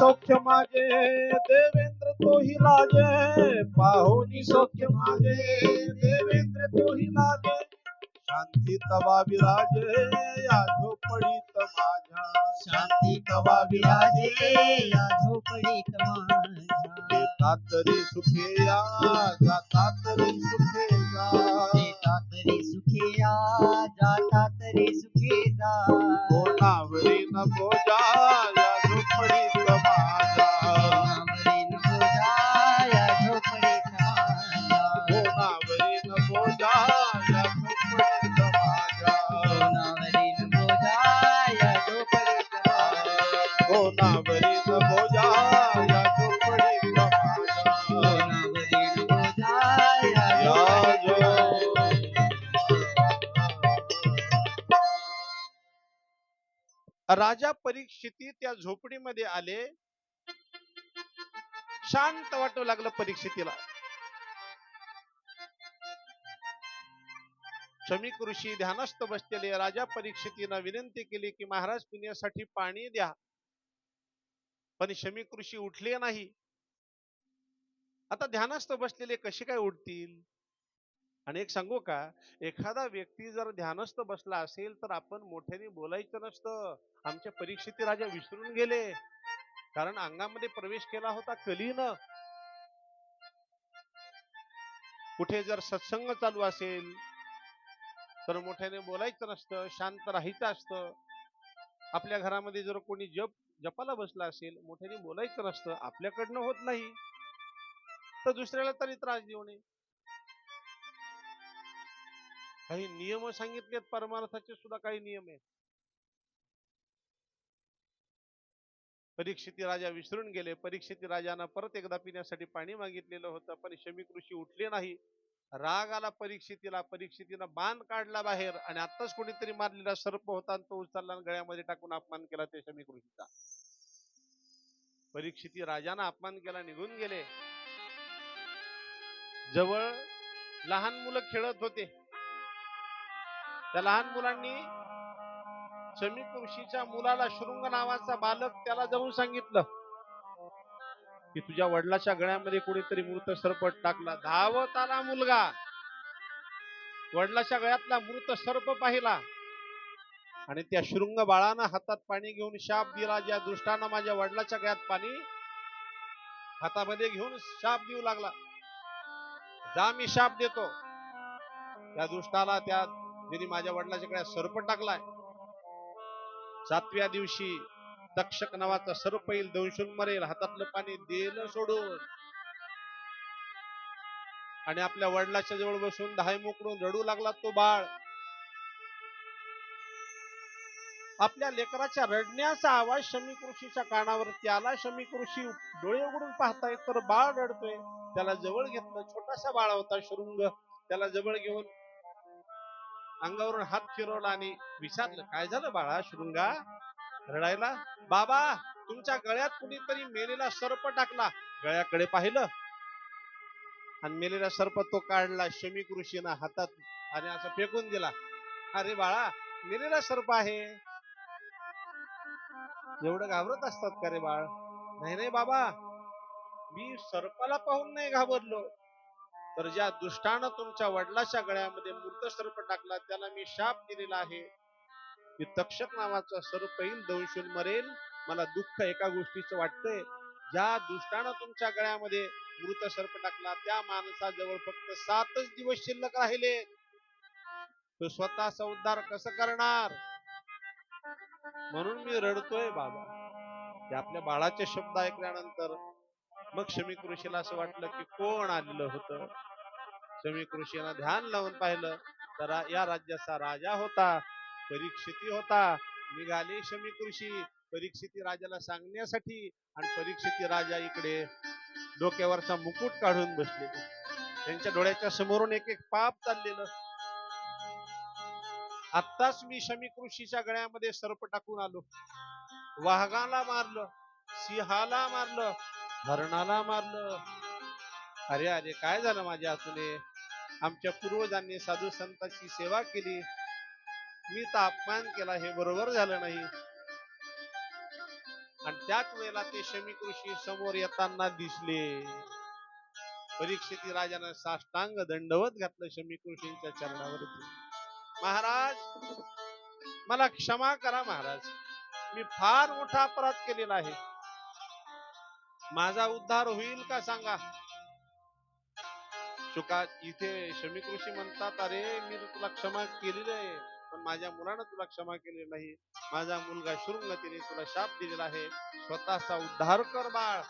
सौख्य माझे देवेंद्र तोही लाजे पाहुनी सौख्य माझे देवेंद्र तोही लाजे शांती तवा विराजे या झोपडीत माझ्या शांती कवा विराजे या झोपडीत माझ्या येता तरी सुखे या जाता तरी सुखे जा येता तरी सुखे या जाता तरी सुखे जा कोणावरी न बोजा या झोपडीत माझ्या कोणावरी नको जा या झोपडीत माझ्या कोणावरी न बोजा या झोपडीत माझ्या कोणावरी नको जा या झोपडीत माझ्या कोणावरी न बोजा या झोपडीत माझ्या कोणावरी नको जा या या झोपडीत राजा परीक्षिती त्या झोपडीमध्ये आले. शांत वाटू लागलं परीक्षितीला. शमीक ऋषी ध्यानस्थ बसलेले. राजा परीक्षितीनं विनंती केली की महाराज पिण्यासाठी पाणी द्या. पण शमीक ऋषी उठले नाही. आता ध्यानस्थ बसलेले कसे काय उठतील? आणि एक सांगू का, एखादा व्यक्ती जर ध्यानस्थ बसला असेल तर आपण मोठ्याने बोलायचं नसतं. आमचे परीक्षिती राजा विसरून गेले, कारण अंगामध्ये प्रवेश केला होता कलीनं. कुठे जर सत्संग चालू असेल तर मोठ्याने बोलायचं नसतं, शांत राहायचं असतं. आपल्या घरामध्ये जर कोणी जपाला बसला असेल, मोठ्याने बोलायचं नसतं. आपल्याकडनं होत नाही तर दुसऱ्याला तरी त्रास देऊ नये. काही नियम सांगितलेत, परमार्थाचे सुद्धा काही नियम आहेत. परीक्षिती राजा विसरून गेले. परीक्षिती राजानं परत एकदा पिण्यासाठी पाणी मागितलेलं होतं, पण शमीक ऋषी उठले नाही. राग आला परीक्षितीला. परीक्षितीनं बाण काढला बाहेर आणि आत्ताच कोणीतरी मारलेला सर्प होता आणि तो उचलला आणि गळ्यामध्ये टाकून अपमान केला ते शमीक ऋषीचा. परीक्षिती राजानं अपमान केला, निघून गेले. जवळ लहान मुलं खेळत होते. त्या लहान मुलांनी शमीक ऋषीच्या मुलाला, शृंग नावाचा बालक, त्याला जाऊन सांगितलं की तुझ्या वडिलाच्या गळ्यामध्ये कोणीतरी मृत सर्प टाकला. धावत आला मुलगा, वडिलाच्या गळ्यातला मृत सर्प पाहिला आणि त्या शृंग बाळानं हातात पाणी घेऊन शाप दिला. ज्या दुष्टानं माझ्या वडिलाच्या गळ्यात पाणी हातामध्ये घेऊन शाप देऊ लागला, जा मी शाप देतो. त्या दुष्टाला, त्या ज्यांनी माझ्या वडिलाच्या गळ्यात सर्प टाकलाय, 7व्या दिवशी तक्षक नावाचा सर्प येईल, दंशून मरेल. हातातलं पाणी दिलं सोडून आणि आपल्या वडिलाच्या जवळ बसून धाय मोकळून रडू लागला तो बाळ. आपल्या लेकराच्या रडण्याचा आवाज शमीक ऋषीच्या कानावरती आला. शमीक ऋषी डोळे उघडून पाहतायत तर बाळ रडतोय. त्याला जवळ घेतलं. छोटासा बाळ होता शृंग. त्याला जवळ घेऊन अंगावरून हात फिरवला आणि विचारलं, काय झालं बाळा शृंगा, रडायला? बाबा, तुमच्या गळ्यात कुणीतरी मेलेला सर्प टाकला. गळ्याकडे पाहिलं आणि मेलेला सर्प तो काढला शमीक ऋषीनं हातात आणि असं फेकून दिला. अरे बाळा, मेलेला सर्प आहे, एवढं घाबरत असतात का रे बाळ? नाही नाही बाबा, मी सर्पाला पाहून नाही घाबरलो, तर ज्या दुष्टानं तुमच्या वडिलाच्या गळ्यामध्ये मृत सर्प टाकला त्याला मी शाप दिलेला आहे की तक्षक नावाचा सर्प येईल, दंशून मरेल. मला दुःख एका गोष्टीचं वाटतंय, ज्या दुष्टानं तुमच्या गळ्यामध्ये मृत सर्प टाकला त्या माणसाजवळ फक्त 7च दिवस शिल्लक राहिले. तो स्वतःचा उद्धार कसं करणार? म्हणून मी रडतोय बाबा. ते आपल्या बाळाचे शब्द ऐकल्यानंतर मग शमीक ऋषीला असं वाटलं की कोण आलेलं होतं. शमीक ऋषीनं ध्यान लावून पाहिलं तर या राज्याचा राजा होता, परीक्षिती होता. निघाले शमीक ऋषी परीक्षिती राजाला सांगण्यासाठी आणि परीक्षिती राजा इकडे डोक्यावरचा मुकुट काढून बसले. त्यांच्या डोळ्याच्या समोरून एक एक पाप चाललेलं. आत्ताच मी शमीक ऋषीच्या गळ्यामध्ये सर्प टाकून आलो, वाघाला मारलं, सिंहाला मारलं, हरणाला मारलं. अरे अरे, काय झालं माझ्या हातूने? आमच्या पूर्वजांनी साधू संतांची सेवा केली, मी तर अपमान केला, हे बरोबर झालं नाही. आणि त्याच वेळेला ते शमीक ऋषी समोर येताना दिसले. परीक्षिती राजानं साष्टांग दंडवत घातलं शमीक ऋषींच्या चरणावरती. महाराज, मला क्षमा करा महाराज, मी फार मोठा अपराध केलेला आहे. माझा उद्धार होईल का सांगा. शुका इथे शमीक ऋषी म्हणतात, अरे मी तुला क्षमा केलेली आहे, पण माझ्या मुलानं तुला क्षमा केली नाही. माझा मुलगा शृंगतीने तुला शाप दिलेला आहे. स्वतःचा उद्धार कर बाळ.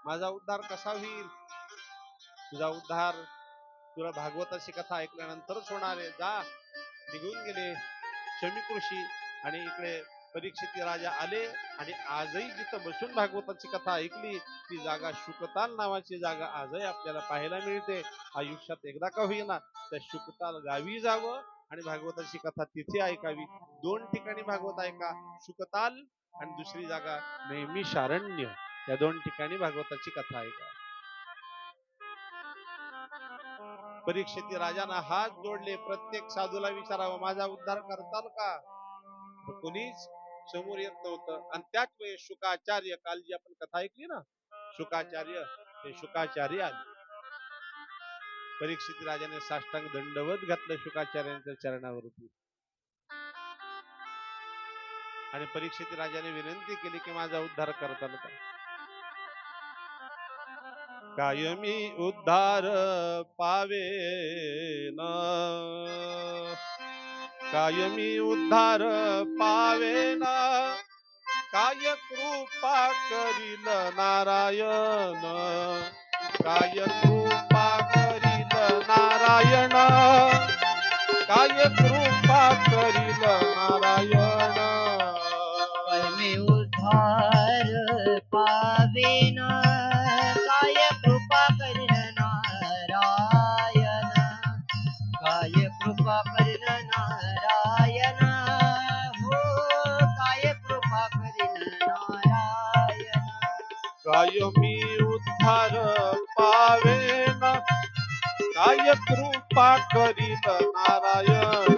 माझा उद्धार कसा होईल. तुझा उद्धार तुला भागवताची कथा ऐकल्यानंतरच होणार आहे. जा. निघून गेले शमीक ऋषी आणि इकडे परीक्षिती राजा आले. आणि आजही जिथं बसून भागवताची कथा ऐकली ती जागा शुकताल नावाची जागा आजही आपल्याला पाहायला मिळते. आयुष्यात एकदा का होईना त्या शुकताल गावी जावं आणि भागवताची कथा तिथे ऐकावी. दोन ठिकाणी भागवत ऐका, शुकताल आणि दुसरी जागा नेहमी शारण्य. या दोन ठिकाणी भागवताची कथा ऐका. परीक्षिती राजांना हात जोडले. प्रत्येक साधूला विचारावं, माझा उद्धार करताल का. कोणीच समोर येत नव्हतं. आणि त्याच वेळेस शुकाचार्य, काल जी आपण कथा ऐकली ना, शुकाचार्य, ते शुकाचार्य आले. परीक्षित राजाने साष्टांग दंडवत घातलं शुकाचार्यांच्या चरणावरती. आणि परीक्षित राजाने विनंती केली की माझा उद्धार करताल का. कायमी उद्धार पावे न, कायमी उद्धार पावे ना, काय कृपा करील नारायण, काय कृपा करील नारायण, काय कृपा करील नारायण. मी उद्धार पावेन, काय कृपा करीन नारायण, काय कृपा करीन नारायण, हो काय कृपा करीन नारायण. कायमी उद्धार पावेन, काय कृपा करील नारायण,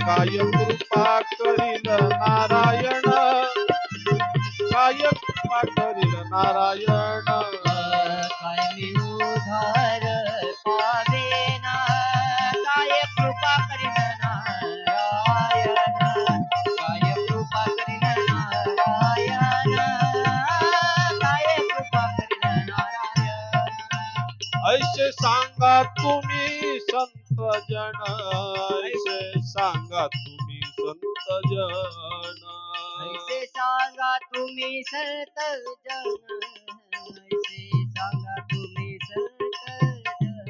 काय कृपा करील नारायण, काय कृपा करील नारायण. काय मी उद्धार पावेन, काय कृपा करीन नारायण, काय कृपा करीन नारायण, काय कृपा करीन नारायण. ऐसे सांगा तुम्ही संत जन, ऐसे सांगा तुम्ही संत जन, ऐसे सांगा तुम्ही संत जन, ऐसे सांगा तुम्ही संत जन.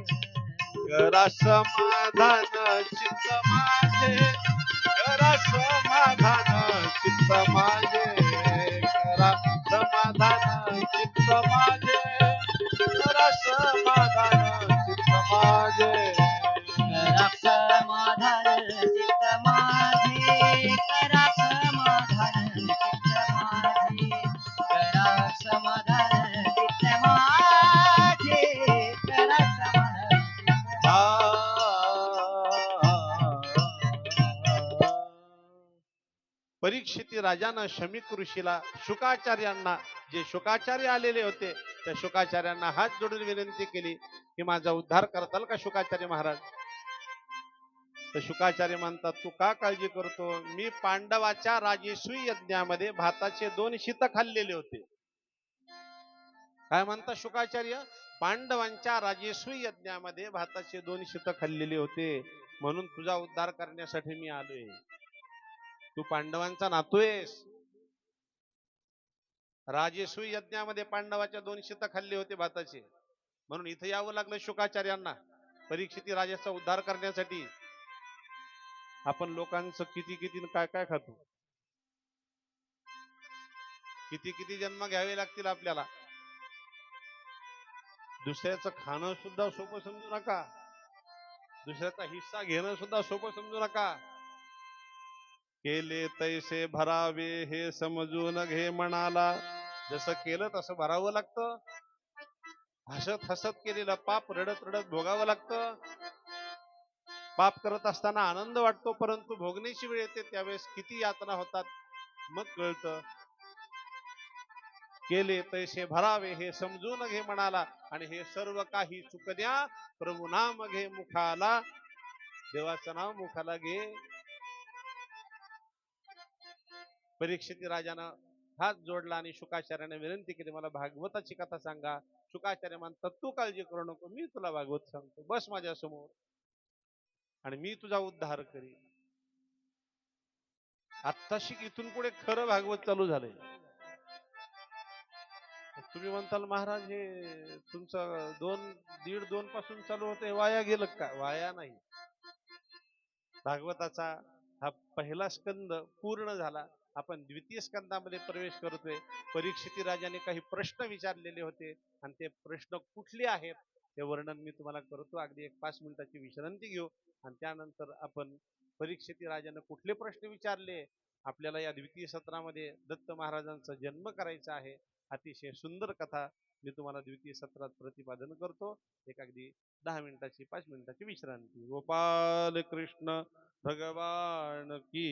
करा समाधान चित्त माझे, करा समाधान चित्त माझे, करा समाधान चित्त माझे, करा समाधान चित्त माझे. करा समाधान चित्त माझे, करा समाधान चित्त माझे, करा समाधान चित्त माझे, करा समाधान चित्त परीक्षिती राजानं शमीक ऋषीला, शुकाचार्यांना, जे शुकाचार्य आलेले होते त्या शुकाचार्यांना हात जोडून विनंती केली की माझा उद्धार करताल का शुकाचार्य महाराज. तर शुकाचार्य म्हणतात, तू का काळजी करतो, मी पांडवाच्या राजेश्वी यज्ञामध्ये भाताचे 2 शीत खाल्लेले होते. काय म्हणतात शुकाचार्य, पांडवांच्या राजेश्वी यज्ञामध्ये भाताचे 2 शीत खाल्लेले होते, म्हणून तुझा उद्धार करण्यासाठी मी आलोय. तू पांडवांचा नातू आहेस. राजेश्वी यज्ञामध्ये पांडवाच्या 2 शीत खाल्ले होते भाताचे, म्हणून इथे यावं लागलं शुकाचार्यांना परीक्षिती राजाचा उद्धार करण्यासाठी. आपण लोकांचं किती किती काय काय खातो, किती किती जन्म घ्यावे लागतील आपल्याला. दुसऱ्याचं खाणं सुद्धा सोपं समजू नका, दुसऱ्याचा हिस्सा घेणं सुद्धा सोपं समजू नका. केले तैसे भरावे हे समजून घे मनाला, जसं केलं तसं भरावं लागतं. हसत हसत केलेलं पाप रडत रडत भोगावं लागतं. पाप करत असताना आनंद वाटतो, परंतु भोगण्याची वेळ येते त्यावेळेस किती यातना होतात मग कळतं. केले तैसे भरावे हे समजून घे म्हणाला, आणि हे सर्व काही चुकद्या प्रभू नाम घे मुखाला. देवाचं नाव मुखाला घे. परीक्षित राजानं हात जोडला आणि शुकाचार्याने विनंती केली, मला भागवताची कथा सांगा. शुकाचार्य म्हणतात, तू काळजी करू नको, मी तुला भागवत सांगतो, बस माझ्या समोर आणि मी तुझा उद्धार करीन. आत्ताशी इथून पुढे खरं भागवत चालू झालंय. तुम्ही म्हणताल महाराज हे तुमचं 1.5-2 पासून चालू होते, वाया गेलं का? वाया नाही. भागवताचा हा पहिला स्कंद पूर्ण झाला. आपण द्वितीय स्कंदामध्ये प्रवेश करतोय. परीक्षिती राजाने काही प्रश्न विचारलेले होते आणि ते प्रश्न कुठले आहेत ते वर्णन मी तुम्हाला करतो. अगदी 1-5 मिनिटाची विश्रांती घेऊ आणि त्यानंतर आपण परीक्षिती राजाने कुठले प्रश्न विचारले. आपल्याला या द्वितीय सत्रामध्ये दत्त महाराजांचा जन्म करायचा आहे. अतिशय सुंदर कथा मी तुम्हाला द्वितीय सत्रात प्रतिपादन करतो. एक अगदी 10 मिनिटाची 5 मिनिटाची विश्रांती. गोपाल कृष्ण भगवान की